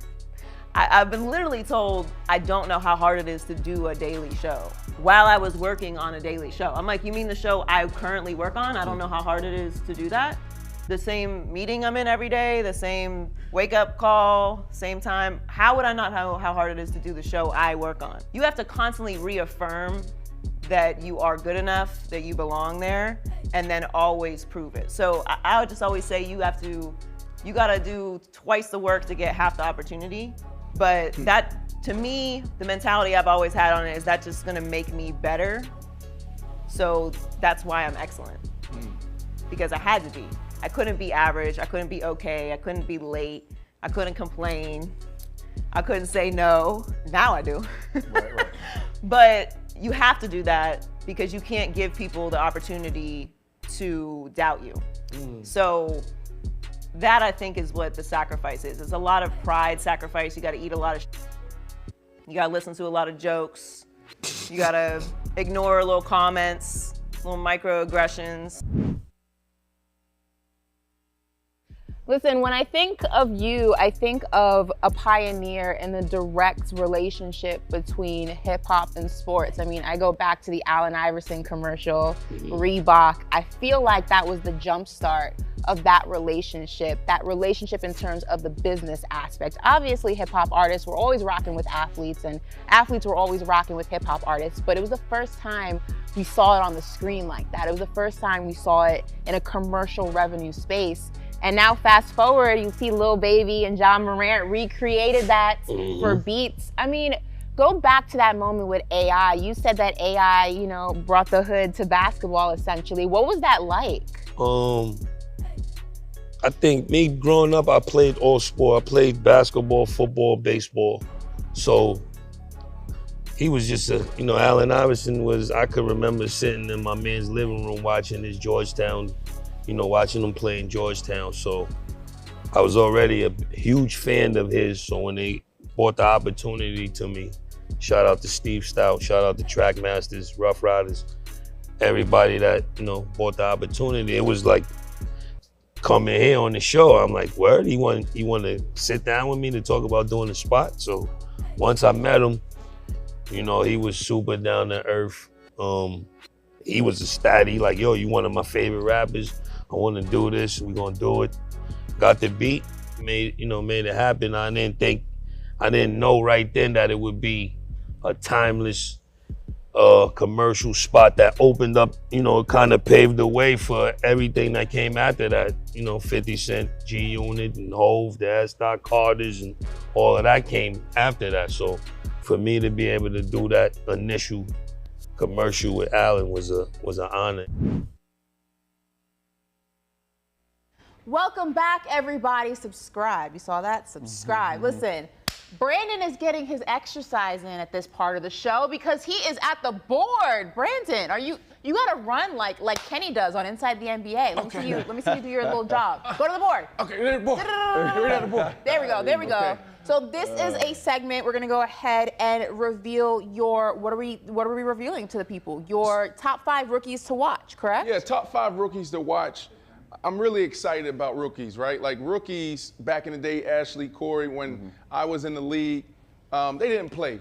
I've been literally told I don't know how hard it is to do a daily show while I was working on a daily show. I'm like, you mean the show I currently work on? I don't know how hard it is to do that. The same meeting I'm in every day, the same wake up call, same time. How would I not know how hard it is to do the show I work on? You have to constantly reaffirm that you are good enough, that you belong there, and then always prove it. So I would just always say you gotta do twice the work to get half the opportunity. But that, to me, the mentality I've always had on it is that's just gonna make me better. So that's why I'm excellent. Because I had to be. I couldn't be average, I couldn't be okay, I couldn't be late, I couldn't complain, I couldn't say no. Now I do. Right. But you have to do that because you can't give people the opportunity to doubt you. So that, I think, is what the sacrifice is. It's a lot of pride sacrifice. You gotta eat a lot of you gotta listen to a lot of jokes. You gotta ignore little comments, little microaggressions. Listen, when I think of you, I think of a pioneer in the direct relationship between hip hop and sports. I mean, I go back to the Allen Iverson commercial, Reebok. I feel like that was the jumpstart of that relationship in terms of the business aspect. Obviously, hip hop artists were always rocking with athletes, and athletes were always rocking with hip hop artists, but it was the first time we saw it on the screen like that. It was the first time we saw it in a commercial revenue space. And now fast forward, you see Lil Baby and John Morant recreated that for beats. I mean, go back to that moment with AI. You said that AI, you know, brought the hood to basketball essentially. What was that like? I think me growing up, I played all sport. I played basketball, football, baseball. So he was just Allen Iverson was, I could remember sitting in my man's living room watching his Georgetown, watching him play in Georgetown. So I was already a huge fan of his. So when they brought the opportunity to me, shout out to Steve Stout, shout out to Trackmasters, Rough Riders, everybody that, brought the opportunity. It was like coming here on the show. I'm like, word, he want to sit down with me to talk about doing the spot. So once I met him, he was super down to earth. He was ecstatic, like, yo, you one of my favorite rappers. I want to do this, we gonna do it. Got the beat, made it happen. I didn't know right then that it would be a timeless commercial spot that opened up, kind of paved the way for everything that came after that. 50 Cent, G-Unit, and Hove, the S. Carters, and all of that came after that. So for me to be able to do that initial commercial with Allen was an honor. Welcome back, everybody. Subscribe. You saw that? Subscribe. Listen, Brandon is getting his exercise in at this part of the show because he is at the board. Brandon, you gotta run like Kenny does on Inside the NBA. Let me see you do your little job. Go to the board. Okay, to the board. We're at the board. There we go. Okay. So this is a segment. We're gonna go ahead and reveal what are we revealing to the people? Your top 5 rookies to watch, correct? Yeah, top 5 rookies to watch. I'm really excited about rookies, right? Like rookies back in the day, Ashley, Corey, when I was in the league, they didn't play.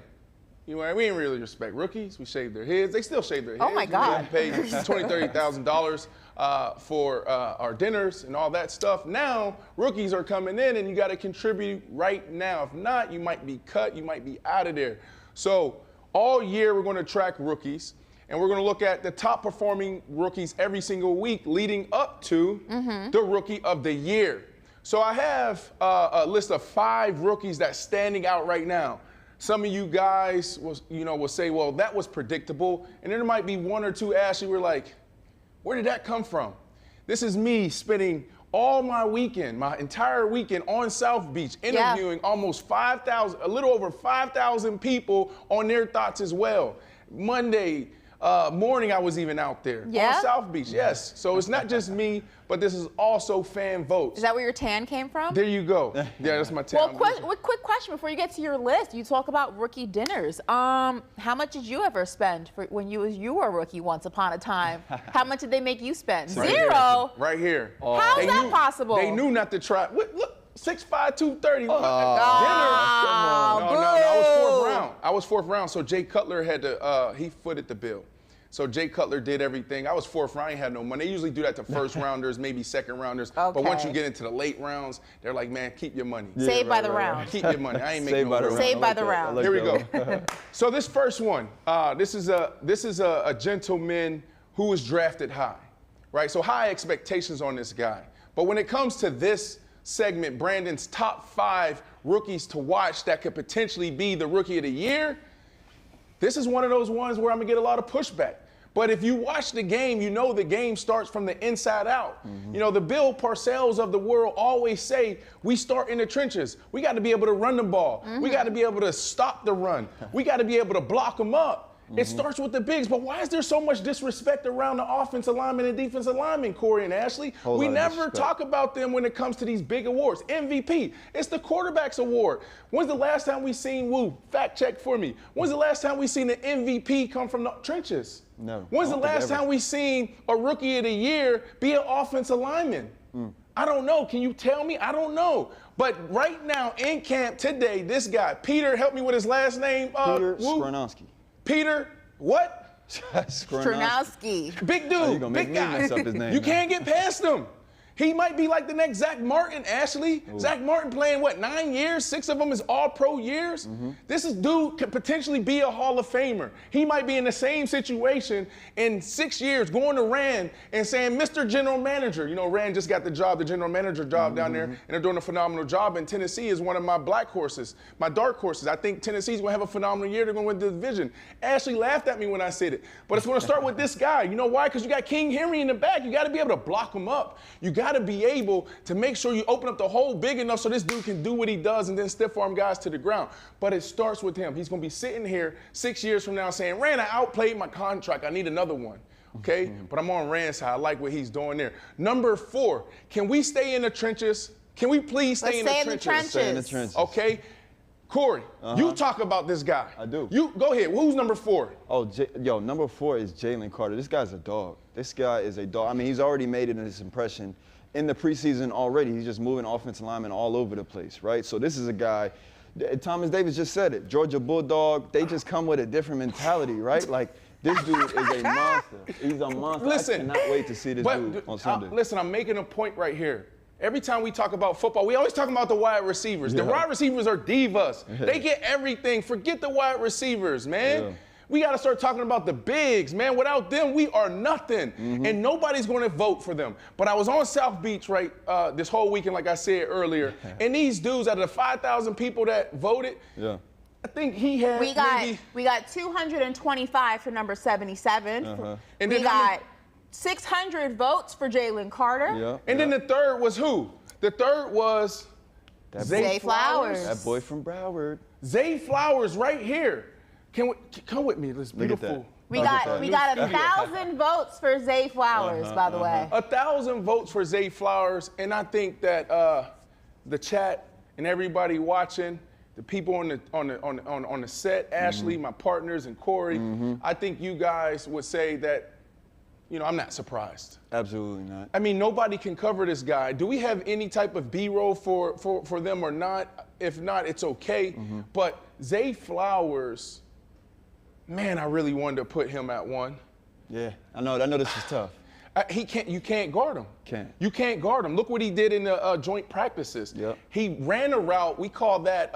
We didn't really respect rookies. We shaved their heads. They still shave their heads. Oh my God. We paid $20,000, $30,000 for our dinners and all that stuff. Now, rookies are coming in and you got to contribute right now. If not, you might be cut. You might be out of there. So all year, we're going to track rookies. And we're going to look at the top performing rookies every single week leading up to the Rookie of the Year. So I have a list of 5 rookies that's standing out right now. Some of you guys will say, well, that was predictable. And then there might be 1 or 2, Ashley, we're like, where did that come from? This is me spending all my entire weekend on South Beach, interviewing almost 5,000, a little over 5,000 people on their thoughts as well. Monday morning, I was even out there on South Beach. Yes. So it's not just me, but this is also fan votes. Is that where your tan came from? There you go. Yeah, that's my tan. Well, quick question before you get to your list. You talk about rookie dinners. How much did you ever spend when you were a rookie once upon a time? How much did they make you spend? Zero. Right here. How is that possible? They knew not to try. Look. 6'5", 230. Oh, dinner. No, I was fourth round. So Jay Cutler had to, he footed the bill. So Jay Cutler did everything. I was fourth round, I ain't had no money. They usually do that to first rounders, maybe second rounders. Okay. But once you get into the late rounds, they're like, man, keep your money. Yeah, Saved by the round. Keep your money. I ain't making no money. Saved by the round. Here we go. So this first one, this is a gentleman who was drafted high, right? So high expectations on this guy. But when it comes to this segment, Brandon's top 5 rookies to watch that could potentially be the rookie of the year, this is one of those ones where I'm going to get a lot of pushback. But if you watch the game, you know the game starts from the inside out. You know, the Bill Parcells of the world always say, we start in the trenches. We got to be able to run the ball. We got to be able to stop the run. We got to be able to block them up. It starts with the bigs, but why is there so much disrespect around the offensive lineman and defensive lineman, Corey and Ashley? We never talk about them when it comes to these big awards. MVP, it's the quarterback's award. When's the last time we seen, fact check for me, when's the last time we seen an MVP come from the trenches? No. When's the last time we seen a rookie of the year be an offensive lineman? I don't know. Can you tell me? I don't know. But right now in camp today, this guy, Peter, help me with his last name. Peter Skronowski. Peter, what? Stranowski. Big dude, Oh, you gonna make big me guy. mess up his name You now. can't get past him. He might be like the next Zach Martin, Ashley. Zach Martin playing, 9 years? 6 of them is all-pro years? This dude could potentially be a Hall of Famer. He might be in the same situation in 6 years, going to Rand and saying, Mr. General Manager. You know, Rand just got the general manager job down there, and they're doing a phenomenal job. And Tennessee is one of my black horses, my dark horses. I think Tennessee's going to have a phenomenal year. They're going to win the division. Ashley laughed at me when I said it. But it's going to start with this guy. You know why? Because you got King Henry in the back. You got to be able to block him up. You got to be able to make sure you open up the hole big enough so this dude can do what he does and then stiff arm guys to the ground. But it starts with him. He's going to be sitting here 6 years from now saying, Rand, I outplayed my contract. I need another one. Okay? But I'm on Rand's side. I like what he's doing there. Number 4, can we stay in the trenches? Can we please stay in the trenches? Stay in the trenches. Okay? Corey, you talk about this guy. I do. You go ahead. Who's number 4? Oh, number 4 is Jalen Carter. This guy's a dog. This guy is a dog. I mean, he's already made it in his impression in the preseason already. He's just moving offensive linemen all over the place, right? So this is a guy, Thomas Davis just said it, Georgia Bulldog, they just come with a different mentality, right? Like, this dude is a monster. He's a monster. Listen, I cannot wait to see this dude on Sunday. Listen, I'm making a point right here. Every time we talk about football, we always talk about the wide receivers. The wide receivers are divas. They get everything. Forget the wide receivers, man. We got to start talking about the bigs, man. Without them, we are nothing. And nobody's going to vote for them. But I was on South Beach, right, this whole weekend, like I said earlier. And these dudes, out of the 5,000 people that voted, I think he had we got 225 for number 77. And we then got 600 votes for Jalen Carter. And then the third was who? The third was Zay Flowers. That boy from Broward. Zay Flowers right here. Come with me. It's beautiful. We got 1,000 votes for Zay Flowers, by the way. 1,000 votes for Zay Flowers, and I think that the chat and everybody watching, the people on the set, Ashley, my partners, and Corey, I think you guys would say that, you know, I'm not surprised. Absolutely not. I mean, nobody can cover this guy. Do we have any type of B-roll for them or not? If not, it's okay. But Zay Flowers, man, I really wanted to put him at 1. Yeah, I know this is tough. You can't guard him. You can't guard him. Look what he did in the joint practices. He ran a route. We call that,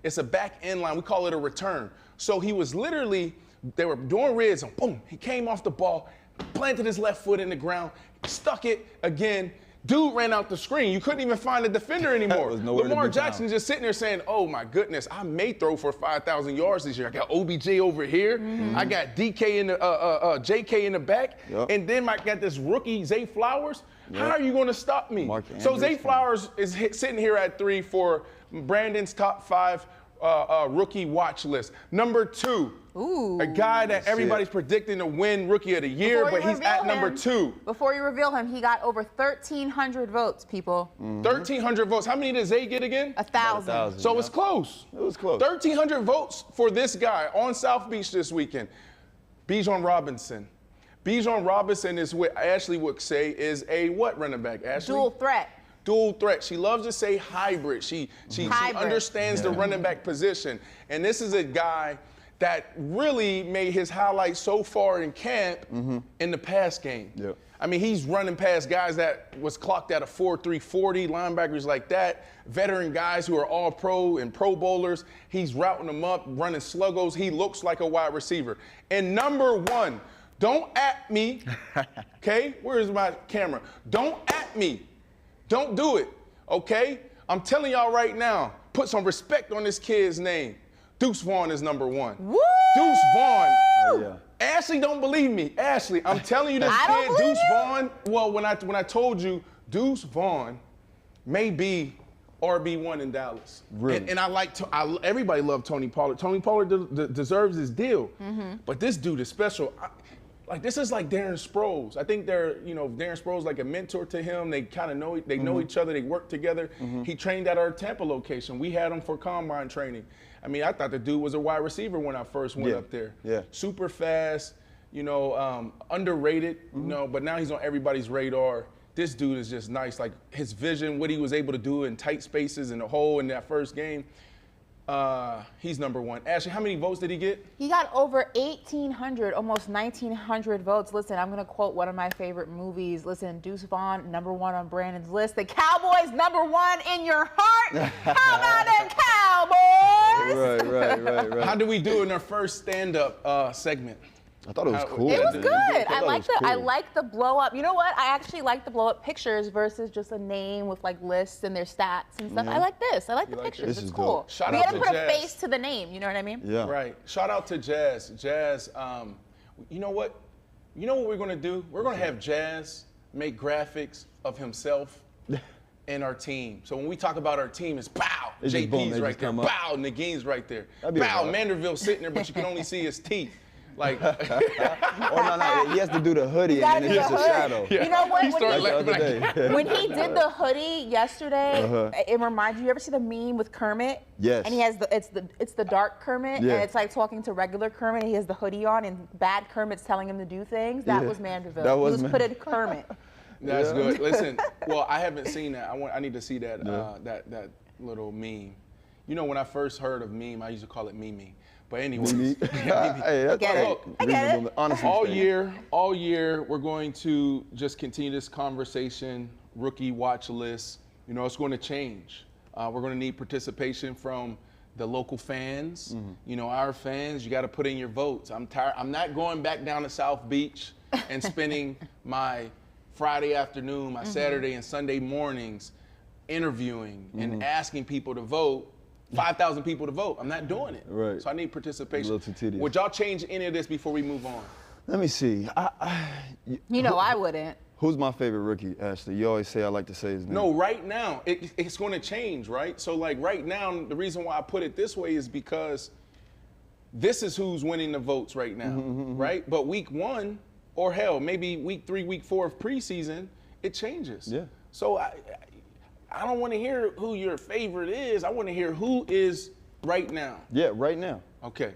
it's a back end line. We call it a return. So he was literally, they were doing rids and boom, he came off the ball, planted his left foot in the ground, stuck it again. Dude ran out the screen. You couldn't even find a defender anymore. Lamar Jackson just sitting there saying, oh my goodness, I may throw for 5,000 yards this year. I got OBJ over here. I got DK in the, JK in the back. And then I got this rookie, Zay Flowers. How are you going to stop me? So Zay Flowers is sitting here at 3 for Brandon's top 5 rookie watch list. Number 2, a guy that everybody's predicting to win Rookie of the Year, but he's at number 2. Before you reveal him, he got over 1,300 votes, people. 1,300 votes. How many did Zay get again? 1,000. So it's close. It was close. 1,300 votes for this guy on South Beach this weekend. Bijan Robinson. Bijan Robinson is what Ashley would say is a what running back, Ashley? Dual threat. Dual threat. She loves to say hybrid. She understands the running back position. And this is a guy that really made his highlight so far in camp in the pass game. I mean, he's running past guys that was clocked at a 4.3 40, linebackers like that, veteran guys who are all pro and pro bowlers. He's routing them up, running sluggos. He looks like a wide receiver. And number 1, don't at me, okay? Where's my camera? Don't at me. Don't do it. Okay? I'm telling y'all right now, put some respect on this kid's name. Deuce Vaughn is number 1. Woo! Deuce Vaughn. Oh, yeah. Ashley don't believe me. Ashley, I'm telling you this kid, Deuce Vaughn. Well, when I told you, Deuce Vaughn may be RB1 in Dallas. Really? And I like everybody loved Tony Pollard. Tony Pollard deserves his deal. But this dude is special. Like, this is like Darren Sproles. I think Darren Sproles like a mentor to him. They kind of know each other. They work together. He trained at our Tampa location. We had him for combine training. I mean, I thought the dude was a wide receiver when I first went up there. Yeah. Super fast, underrated, but now he's on everybody's radar. This dude is just nice. Like, his vision, what he was able to do in tight spaces in the hole in that first game. He's number 1. Ashley, how many votes did he get? He got over 1,800, almost 1,900 votes. Listen, I'm going to quote one of my favorite movies. Listen, Deuce Vaughn, number 1 on Brandon's list. The Cowboys, number 1 in your heart. How about them Cowboys? Right. How did we do in our first stand-up segment? I thought it was cool. It was good. I Cool. like the blow up. You know what? I actually like the blow up pictures versus just a name with like lists and their stats and stuff. I like this. I like the pictures. This It's is cool. dope. Shout We out gotta to put Jazz. a face to the name. You know what I mean? Yeah. Right. Shout out to Jazz. Jazz, you know what? You know what we're going to do? We're going to have Jazz make graphics of himself and our team. So when we talk about our team, it's pow, It's just boom, JP's they right just there. come up. Pow, Nagin's right there. That'd be Pow, a vibe. Manderville's sitting there, but you can only see his teeth. Like, Oh, no, he has to do the hoodie, and then it's just a shadow. You know what? He started Like the other day. When he did the hoodie yesterday, it reminds you ever see the meme with Kermit? Yes. And he has it's the dark Kermit, Yeah. and it's like talking to regular Kermit. And he has the hoodie on, and bad Kermit's telling him to do things. That Yeah. was Manderville. That was he was put in Kermit. that's good. Listen, well, I haven't seen that. I need to see that that little meme. You know, when I first heard of meme, I used to call it Mimi. But anyways, Hey, that's I get it. Honestly, all year, we're going to just continue this conversation, rookie watch list. You know, it's going to change. We're going to need participation from the local fans. You know, our fans, you got to put in your votes. I'm tired. I'm not going back down to South Beach and spending my Friday afternoon, my Saturday and Sunday mornings interviewing and asking people to vote. 5,000 people to vote. I'm not doing it. Right. So I need participation. A little too tedious. Would y'all change any of this before we move on? Let me see. You know, I wouldn't. Who's my favorite rookie, Ashley? You always say I like to say his name. No, right now, it's going to change, right? So, like, right now, the reason why I put it this way is because this is who's winning the votes right now, right? But week 1, or hell, maybe week 3, week 4 of preseason, it changes. Yeah. So I don't want to hear who your favorite is. I want to hear who is right now. Yeah, right now. Okay.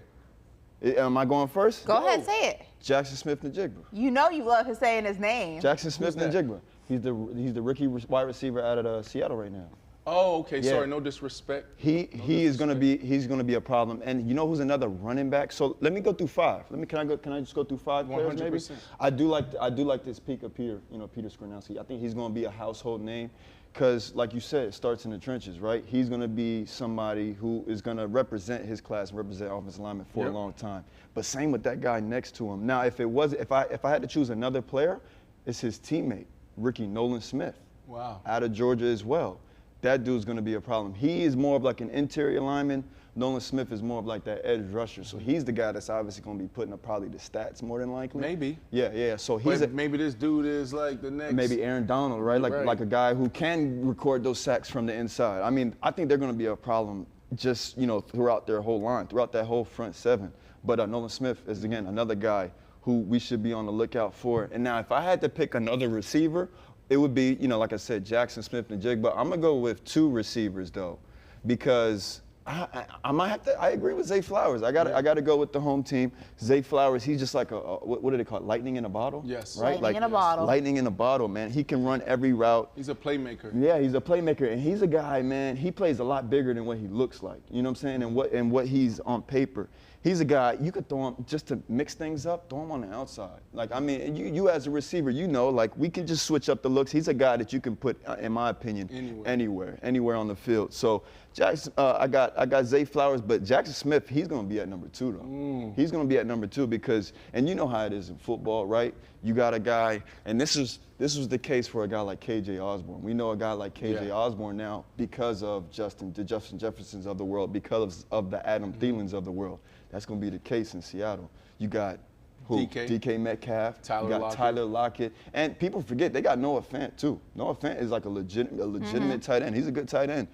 Am I going first? Go ahead, say it. Jackson Smith-Njigba. You know you love his saying his name. Jackson Smith-Njigba. He's the rookie wide receiver out of Seattle right now. Oh, okay. Yeah. Sorry, no disrespect. He's gonna be a problem. And you know who's another running back? So let me go through 5. Can I just go through 5 players maybe? 100%. I do like this peak of Peter Skornowski. I think he's gonna be a household name. Because, like you said, it starts in the trenches, right? He's going to be somebody who is going to represent his class and represent offensive linemen for a long time. But same with that guy next to him. Now, if I had to choose another player, it's his teammate, rookie Nolan Smith. Wow. Out of Georgia as well. That dude's going to be a problem. He is more of like an interior lineman. Nolan Smith is more of like that edge rusher. So he's the guy that's obviously going to be putting up probably the stats more than likely. Maybe. Yeah. So maybe this dude is like the next. Maybe Aaron Donald, right? Like a guy who can record those sacks from the inside. I mean, I think they're going to be a problem just, throughout their whole line, throughout that whole front 7. But Nolan Smith is, again, another guy who we should be on the lookout for. And now if I had to pick another receiver, it would be, like I said, Jackson Smith-Njigba. I'm going to go with 2 receivers, though, because I might have to. I agree with Zay Flowers. I got to go with the home team. Zay Flowers. He's just like what do they call it? Lightning in a bottle. Yes. Right. Lightning in a bottle. Lightning in a bottle, man. He can run every route. He's a playmaker. Yeah, he's a playmaker, and he's a guy, man. He plays a lot bigger than what he looks like. You know what I'm saying? And what he's on paper. He's a guy you could throw him just to mix things up. Throw him on the outside. Like, I mean, you as a receiver, like we can just switch up the looks. He's a guy that you can put, in my opinion, anywhere on the field. So Jackson, I got Zay Flowers, but Jackson Smith, he's going to be at number 2 though. He's going to be at number 2 because, and you know how it is in football, right? You got a guy, and this was the case for a guy like KJ Osborne. We know a guy like KJ Osborne now because of the Justin Jeffersons of the world, because of the Adam Thielens of the world. That's going to be the case in Seattle. You got who? DK Metcalf. Tyler Lockett. And people forget they got Noah Fant too. Noah Fant is like a legitimate tight end. He's a good tight end.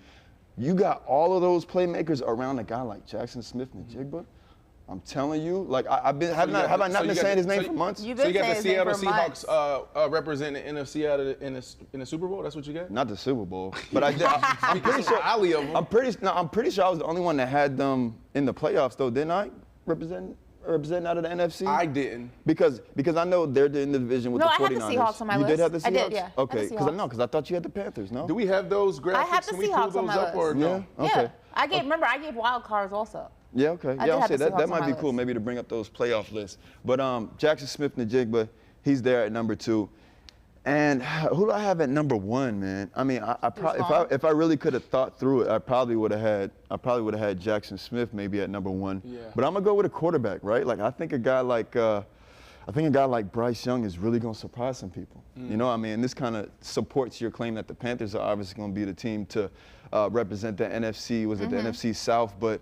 You got all of those playmakers around a guy like Jackson Smith-Njigba. I'm telling you, like have I not been saying his name for months? You've So been you got the saying Seattle his name for months. Seahawks representing NFC out of in the Super Bowl. That's what you got? Not the Super Bowl, but I'm pretty sure. I'm pretty sure I was the only one that had them in the playoffs, though, didn't I? Representing out of the NFC? I didn't. Because I know they're in the division with the 49ers. No, I had the Seahawks on my list. You did have the Seahawks? I did, yeah. Okay, because I thought you had the Panthers, no? Do we have those graphics? I have the Can we Seahawks pull on those my up or list. no? Yeah? Okay. Yeah, I gave wild cards also. Yeah, okay. I Yeah, did I'll have say the that Seahawks on might my be cool list. maybe to bring up those playoff lists. But Jackson Smith-Njigba, he's there at number 2. And who do I have at number 1, man? I mean, I probably if I really could have thought through it, I probably would have had Jackson Smith maybe at number 1. Yeah. But I'm gonna go with a quarterback, right? Like I think a guy like Bryce Young is really gonna surprise some people. You know what I mean? And this kind of supports your claim that the Panthers are obviously gonna be the team to represent the NFC. Was it the NFC South? But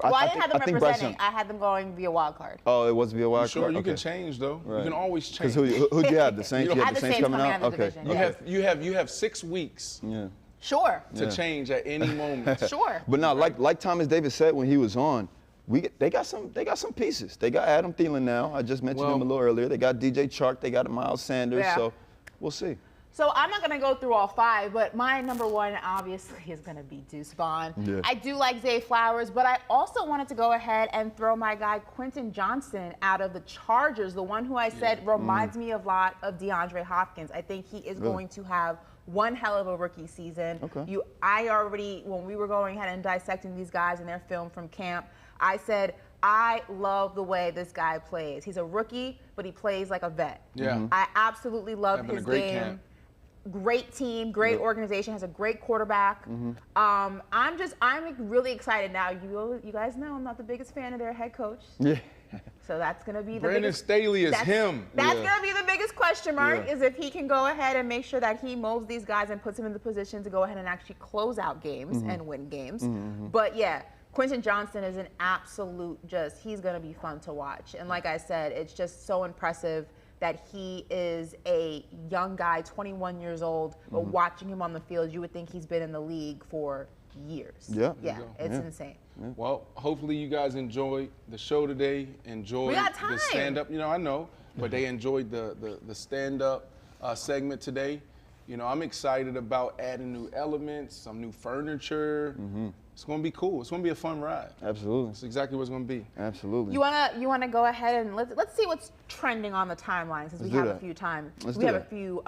Well, I didn't have them think Bryce representing. Young. I had them going via wild card. Oh, it was via wild card. Sure, you Okay. can change though. Right. You can always change. Because who'd you have? The Saints? You I had had the the Saints Saints coming coming out? out of the Okay. division, You have 6 weeks Yeah. Sure. to change at any moment. Sure. But now, like Thomas Davis said when he was on, they got some pieces. They got Adam Thielen now. I just mentioned him a little earlier. They got DJ Chark. They got Miles Sanders. Yeah. So we'll see. So I'm not going to go through all 5, but my number 1 obviously is going to be Deuce Vaughn. Yeah. I do like Zay Flowers, but I also wanted to go ahead and throw my guy Quentin Johnston out of the Chargers, the one who I said reminds me a lot of DeAndre Hopkins. I think he is going to have one hell of a rookie season. Okay. When we were going ahead and dissecting these guys and their film from camp, I said, I love the way this guy plays. He's a rookie, but he plays like a vet. Yeah. I absolutely love Having a his great game. camp. Great team, great organization, has a great quarterback. I'm really excited now. You guys know I'm not the biggest fan of their head coach. Yeah. So that's going to be the Brandon biggest. Staley is him. That's going to be the biggest question mark, Yeah. is if he can go ahead and make sure that he molds these guys and puts them in the position to go ahead and actually close out games and win games. But yeah, Quentin Johnston is an absolute he's going to be fun to watch. And like I said, it's just so impressive that he is a young guy, 21 years old, but watching him on the field, you would think he's been in the league for years. Yeah. Yeah, it's insane. Well, hopefully you guys enjoyed the show today. Enjoyed We got time. the stand-up. I know, but they enjoyed the stand-up segment today. I'm excited about adding new elements, some new furniture. It's going to be cool. It's going to be a fun ride. Absolutely. That's exactly what it's going to be. Absolutely. You wanna go ahead and let's see what's trending on the timeline since we have a few a few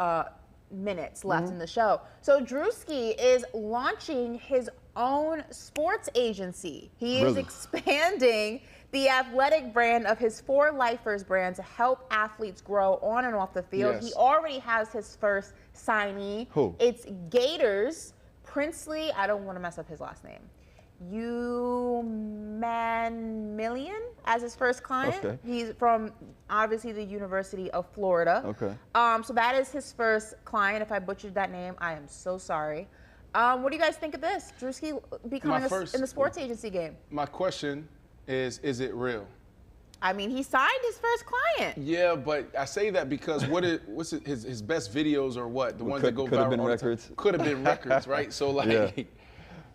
minutes left in the show. So Drewski is launching his own sports agency. He is expanding the athletic brand of his 4Lifers brand to help athletes grow on and off the field. Yes. He already has his first signee. Who? It's Gators Princely. I don't want to mess up his last name. Million as his first client. Okay. He's from obviously the University of Florida. Okay. So that is his first client. If I butchered that name, I am so sorry. What do you guys think of this? Drewski becoming in the sports agency game. My question is it real? I mean, he signed his first client. Yeah, but I say that because what's his best videos or what? The ones that go viral. Could have been all the records. time. Could have been records, right? So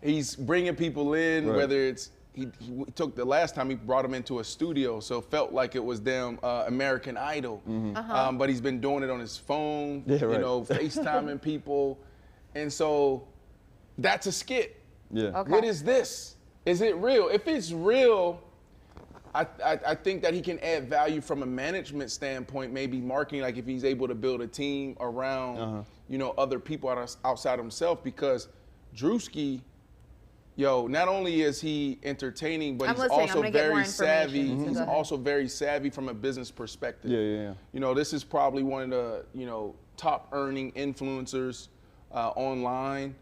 he's bringing people in, whether it's he took the last time he brought them into a studio, so it felt like it was them American Idol. But he's been doing it on his phone, FaceTiming people, and so that's a skit. Yeah. Okay. What is this? Is it real? If it's real, I think that he can add value from a management standpoint, maybe marketing, like if he's able to build a team around, other people outside himself, because Drewski, not only is he entertaining, but he's also very savvy. He's also very savvy from a business perspective. Yeah. This is probably one of the, top earning influencers online.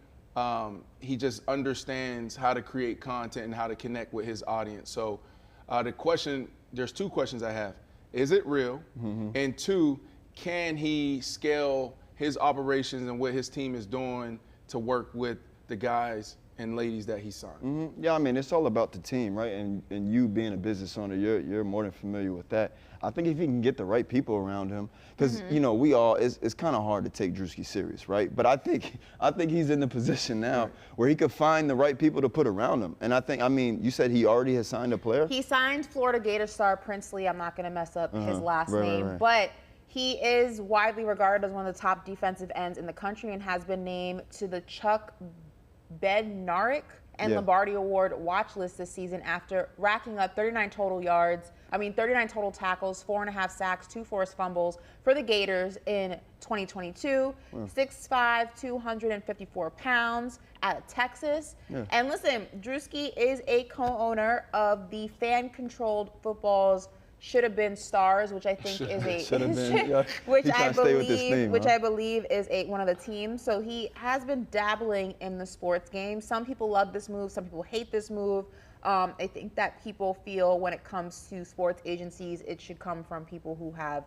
he just understands how to create content and how to connect with his audience. So there's two questions I have. Is it real? And two, can he scale his operations and what his team is doing to work with the guys and ladies that he signed? Yeah, I mean, it's all about the team, right? And you being a business owner, you're more than familiar with that. I think if he can get the right people around him, because you know it's kind of hard to take Drewski serious, right? But I think he's in the position now where he could find the right people to put around him. And I mean, you said he already has signed a player. He signed Florida Gator star Princely. I'm not going to mess up his last name, but he is widely regarded as one of the top defensive ends in the country and has been named to the Chuck Bednarik and Lombardi Award watch list this season after racking up 39 total tackles, 4.5 sacks, 2 forced fumbles for the Gators in 2022. 6'5", 254 pounds out of Texas. And listen, Drewski is a co-owner of the fan-controlled football's Should Have Been Stars, which I think is I believe is one of the teams. So he has been dabbling in the sports game. Some people love this move. Some people hate this move. I think that people feel when it comes to sports agencies, it should come from people who have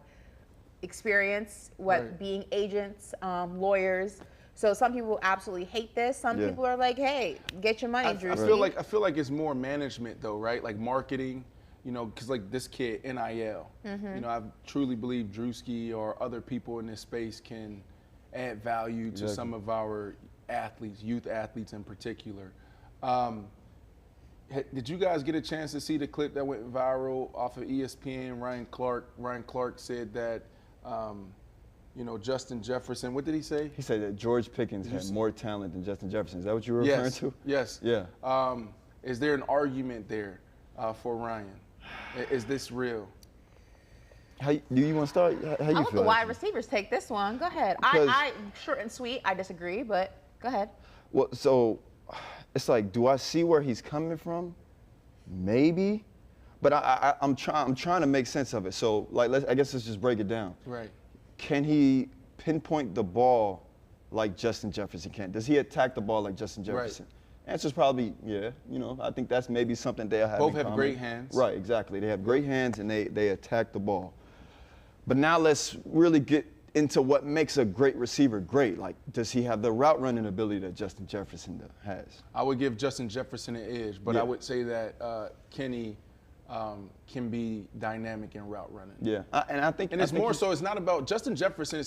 experience, being agents, lawyers. So some people absolutely hate this. Some people are like, hey, get your money, Drewski. I feel like it's more management though, right? Like marketing. You know, because like this kid, NIL, you know, I truly believe Drewski or other people in this space can add value to some of our athletes, youth athletes in particular. Did you guys get a chance to see the clip that went viral off of ESPN? Ryan Clark said that, you know, Justin Jefferson, what did he say? He said that George Pickens had more talent than Justin Jefferson. Is that what you were referring to? Yes. Yeah. Is there an argument there for Ryan? Is this real? Do you want to start? How you I'll let feel? the wide receivers take this one. Go ahead. I short and sweet. I disagree, but go ahead. Well, so it's like, do I see where he's coming from? Maybe, but I'm trying to make sense of it. So like, I guess let's just break it down. Right. Can he pinpoint the ball like Justin Jefferson can? Does he attack the ball like Justin Jefferson? Right. Answer's probably, yeah. You know, I think that's maybe something they'll have. Both in have common. great hands. Right, exactly. They have great hands and they attack the ball. But now let's really get into what makes a great receiver great. Like, does he have the route running ability that Justin Jefferson has? I would give Justin Jefferson an edge, but I would say that Kenny can be dynamic in route running. Yeah, and I think it's more so. It's not about Justin Jefferson.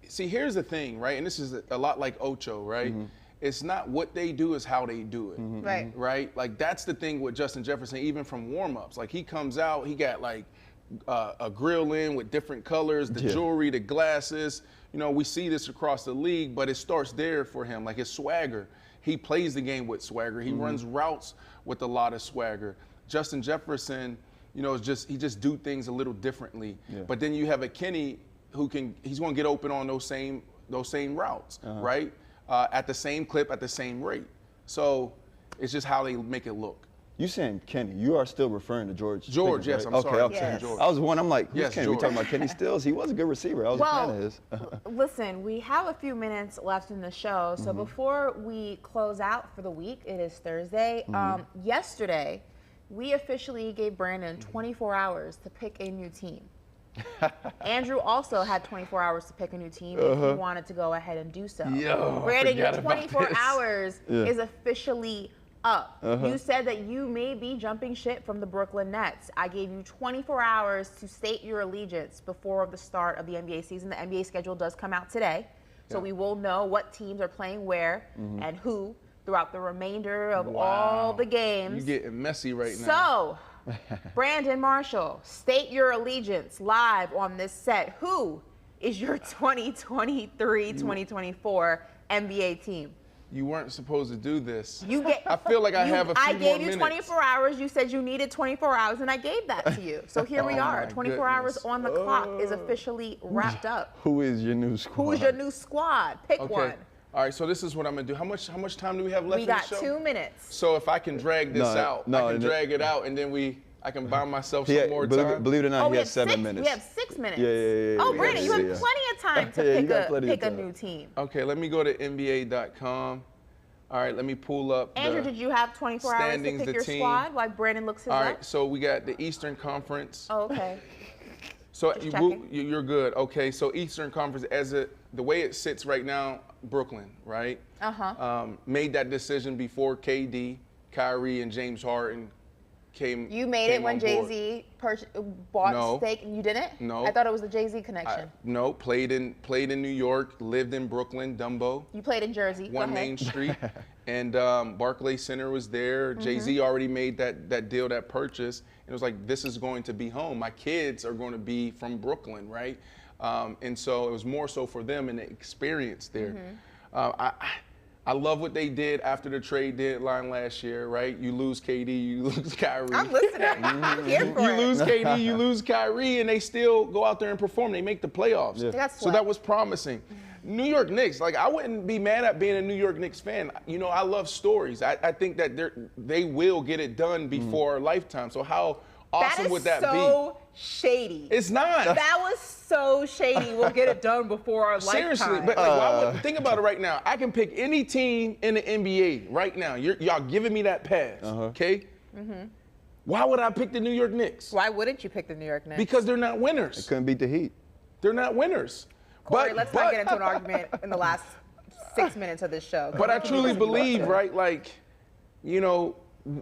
See, here's the thing, right? And this is a lot like Ocho, right? It's not what they do, it's how they do it. Right? Like, that's the thing with Justin Jefferson, even from warm-ups. Like, he comes out, he got like a grill in with different colors, the jewelry, the glasses. You know, we see this across the league, but it starts there for him. Like, his swagger. He plays the game with swagger. He runs routes with a lot of swagger. Justin Jefferson, you know, he just do things a little differently. But then you have a Kenny he's going to get open on those same routes, right? At the same clip, at the same rate. So it's just how they make it look. You saying Kenny? You are still referring to George? George, Pickens, yes. right? I'm sorry. Okay. Saying George. I was one. I'm like, who's yes, Kenny? We talking about Kenny Stills? He was a good receiver. I was a fan of his. Listen, we have a few minutes left in the show, so before we close out for the week, it is Thursday. Yesterday, we officially gave Brandon 24 hours to pick a new team. Andrew also had 24 hours to pick a new team if he wanted to go ahead and do so. Brandon, your 24 hours is officially up. You said that you may be jumping ship from the Brooklyn Nets. I gave you 24 hours to state your allegiance before the start of the NBA season. The NBA schedule does come out today, so we will know what teams are playing where and who throughout the remainder of all the games. You're getting messy right now. So, Brandon Marshall, state your allegiance live on this set. Who is your 2023-2024 NBA team? You weren't supposed to do this. I feel like I have a few more minutes. I gave you 24 hours. You said you needed 24 hours, and I gave that to you. So here we are. 24 hours on the clock is officially wrapped up. Who is your new squad? Who is your new squad? Pick one. All right, so this is what I'm gonna do. How much time do we have left? We got 2 minutes. So if I can drag this out, I can drag it out, and then I can buy myself some more time. Believe it or not, he we has have 7 minutes. We have 6 minutes. Yeah. Oh, Brandon, you have Yeah. plenty of time to Yeah, you got plenty of pick a time. new team. Okay, let me go to NBA.com. All right, let me pull up. Andrew, did you have 24 hours to standings, pick the your team. squad while Brandon looks his All up? right, so we got the Eastern Conference. Oh, okay. So Just checking. you're good. Okay, so Eastern Conference, the way it sits right now, Brooklyn, right? Made that decision before KD, Kyrie, and James Harden came. You made it when Jay-Z bought stake. You didn't? No. I thought it was the Jay-Z connection. No, played in New York, lived in Brooklyn, Dumbo. You played in Jersey. Go 1 ahead. Main Street, and Barclays Center was there. Jay-Z already made that deal, that purchase. And it was like, this is going to be home. My kids are going to be from Brooklyn, right? And so it was more so for them and the experience there. I love what they did after the trade deadline last year, right? You lose KD, you lose Kyrie. I'm listening. I'm here for You it. lose KD, you lose Kyrie, and they still go out there and perform. They make the playoffs. They got So swept. that was promising. New York Knicks, like I wouldn't be mad at being a New York Knicks fan. You know, I love stories. I think that they will get it done before our lifetime. So how awesome would that be? So shady. It's not. That was so shady. We'll get it done before our Seriously, lifetime. but like, why would, think about it right now. I can pick any team in the NBA right now. Y'all giving me that pass, okay? Why would I pick the New York Knicks? Why wouldn't you pick the New York Knicks? Because they're not winners. They couldn't beat the Heat. They're not winners. Corey, let's not get into an argument in the last 6 minutes of this show. But I truly believe, right, like, you know,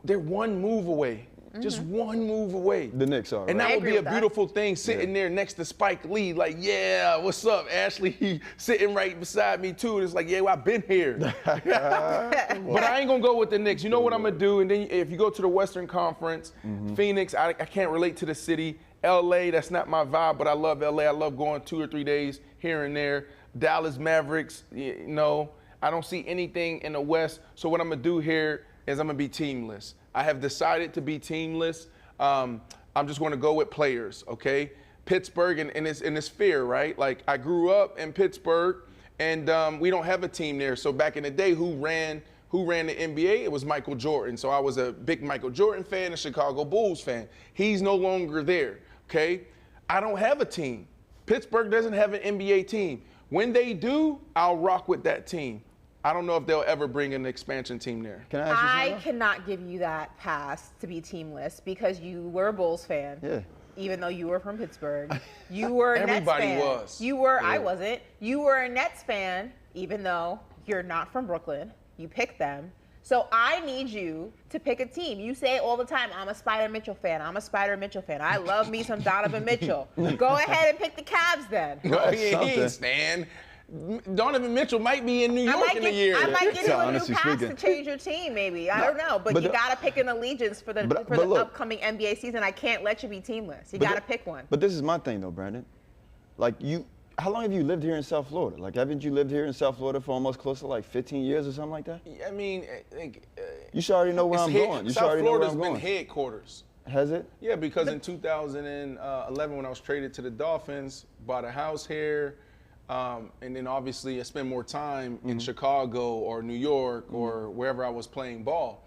they're one move away. Just one move away. The Knicks are. And right? that would be a beautiful thing, sitting there next to Spike Lee, like, yeah, what's up, Ashley? He sitting right beside me, too. And it's like, yeah, well, I've been here. But I ain't going to go with the Knicks. You know what I'm going to do? And then if you go to the Western Conference, Phoenix, I can't relate to the city. LA, that's not my vibe, but I love LA. I love going 2 or 3 days here and there. Dallas Mavericks, you know, I don't see anything in the West. So what I'm going to do here is I'm going to be teamless. I have decided to be teamless. I'm just going to go with players, okay? Pittsburgh, and it's fair, right? Like, I grew up in Pittsburgh, and we don't have a team there. So back in the day, who ran the NBA? It was Michael Jordan. So I was a big Michael Jordan fan, a Chicago Bulls fan. He's no longer there, okay? I don't have a team. Pittsburgh doesn't have an NBA team. When they do, I'll rock with that team. I don't know if they'll ever bring an expansion team there. Can I ask you something? I cannot give you that pass to be teamless because you were a Bulls fan. Yeah. Even though you were from Pittsburgh. You were a Everybody Nets fan. was. You were, Yeah. I wasn't. You were a Nets fan, even though you're not from Brooklyn. You picked them. So I need you to pick a team. You say it all the time, I'm a Spider Mitchell fan. I'm a Spider Mitchell fan. I love me some Donovan Mitchell. Go ahead and pick the Cavs then. No, he ain't Stan. Donovan Mitchell might be in New York in a year. I might give you a new honestly pass speaking. to change your team, maybe. I don't know. But you got to pick an allegiance for the look, upcoming NBA season. I can't let you be teamless. You got to pick one. But this is my thing, though, Brandon. Like, how long have you lived here in South Florida? Like, haven't you lived here in South Florida for almost close to like 15 years or something like that? I mean, You should already know where I'm going. You should already know where I'm going. South Florida's been headquarters. Has it? Yeah, because in 2011, when I was traded to the Dolphins, bought a house here, and then obviously I spent more time in Chicago or New York or wherever I was playing ball.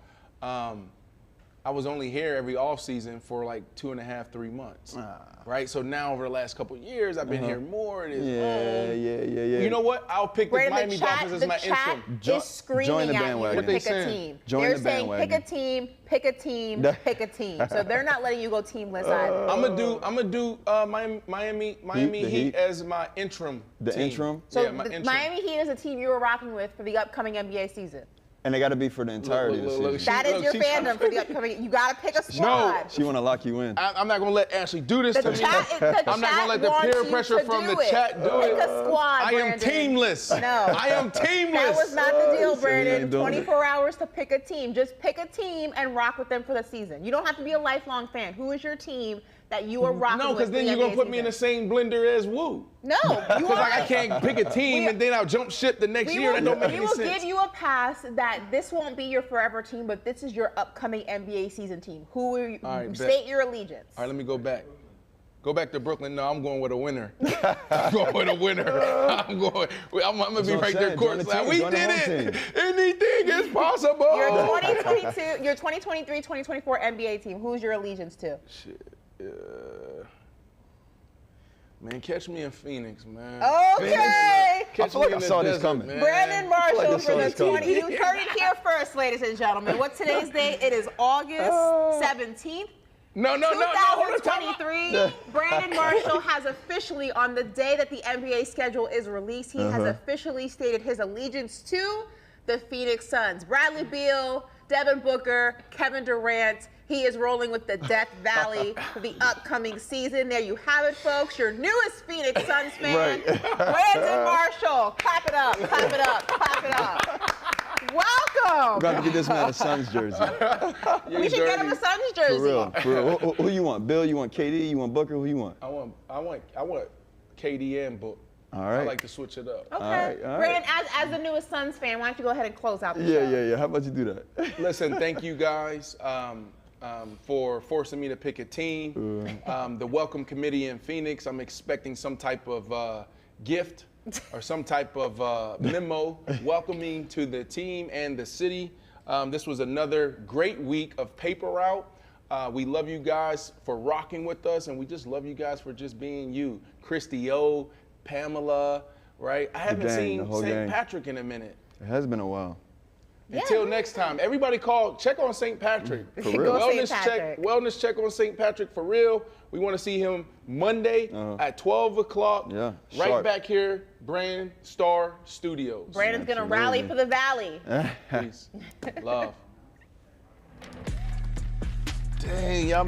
I was only here every offseason for like 2.5, 3 months, right? So now over the last couple of years, I've been here more. It is Yeah. You know what? I'll pick the Brandon, Miami Dolphins as my interim. is screaming join the at you bandwagon. to pick a saying? team. Join They're the saying bandwagon. pick a team, pick a team, pick a team. So they're not letting you go teamless either. I'm gonna do Miami The Heat Heat? as my interim. The team. interim? So Yeah, my interim. Miami Heat is a team you were rocking with for the upcoming NBA season. And they got to be for the entirety of the look, season. That is your she fandom for the upcoming. You got to pick a squad. She want to lock you in. I'm not gonna let Ashley do this The to me. chat, I'm not gonna let the peer pressure from the chat do Pick it. a squad, I am Brandon. teamless. No. I am teamless. That was not the deal, so you ain't Brandon. doing it. 24 hours to pick a team. Just pick a team and rock with them for the season. You don't have to be a lifelong fan. Who is your team that you are rocking with? No, because then you're gonna put me in the same blender as Woo. No, you Because like I can't pick a team and then I'll jump ship the next year. That don't make we any will sense. give you a pass that this won't be your forever team, but this is your upcoming NBA season team. Who are you? All right, bet. State your allegiance. All right, let me go back. Go back to Brooklyn. No, I'm going with a winner. I'm going with a winner. I'm gonna be right there courtside. We did it. Anything is possible. Your 2022, your 2023, 2024 NBA team. Who's your allegiance to? Shit. Man, catch me in Phoenix, man. Okay. I feel like I saw this coming. Brandon Marshall for the 20. You heard it here first, ladies and gentlemen. What's today's date? It is August 17th. No, 2023. Brandon Marshall has officially, on the day that the NBA schedule is released, he has officially stated his allegiance to the Phoenix Suns. Bradley Beal, Devin Booker, Kevin Durant. He is rolling with the Death Valley for the upcoming season. There you have it, folks. Your newest Phoenix Suns fan, Brandon Marshall. Clap it up, clap it up, clap it up. Welcome. We're going to get this man a Suns jersey. We should get him a Suns jersey. For real. Who you want? Bill, you want KD? You want Booker? Who you want? I want KD and Book. All right. I like to switch it up. Okay. All right. Brandon, as the newest Suns fan, why don't you go ahead and close out the show? Yeah. How about you do that? Listen, thank you guys for forcing me to pick a team. The Welcome Committee in Phoenix, I'm expecting some type of gift or some type of memo welcoming to the team and the city. This was another great week of Paper Route. We love you guys for rocking with us, and we just love you guys for just being you. Christy O, Pamela, right? I haven't seen St. Patrick in a minute. It has been a while. Until next time, everybody check on St. Patrick. For real. Wellness check on St. Patrick for real. We want to see him Monday at 12 o'clock. Yeah, right sharp. back here, Brand Star Studios. Brandon's going to rally for the Valley. Peace. Love. Dang, y'all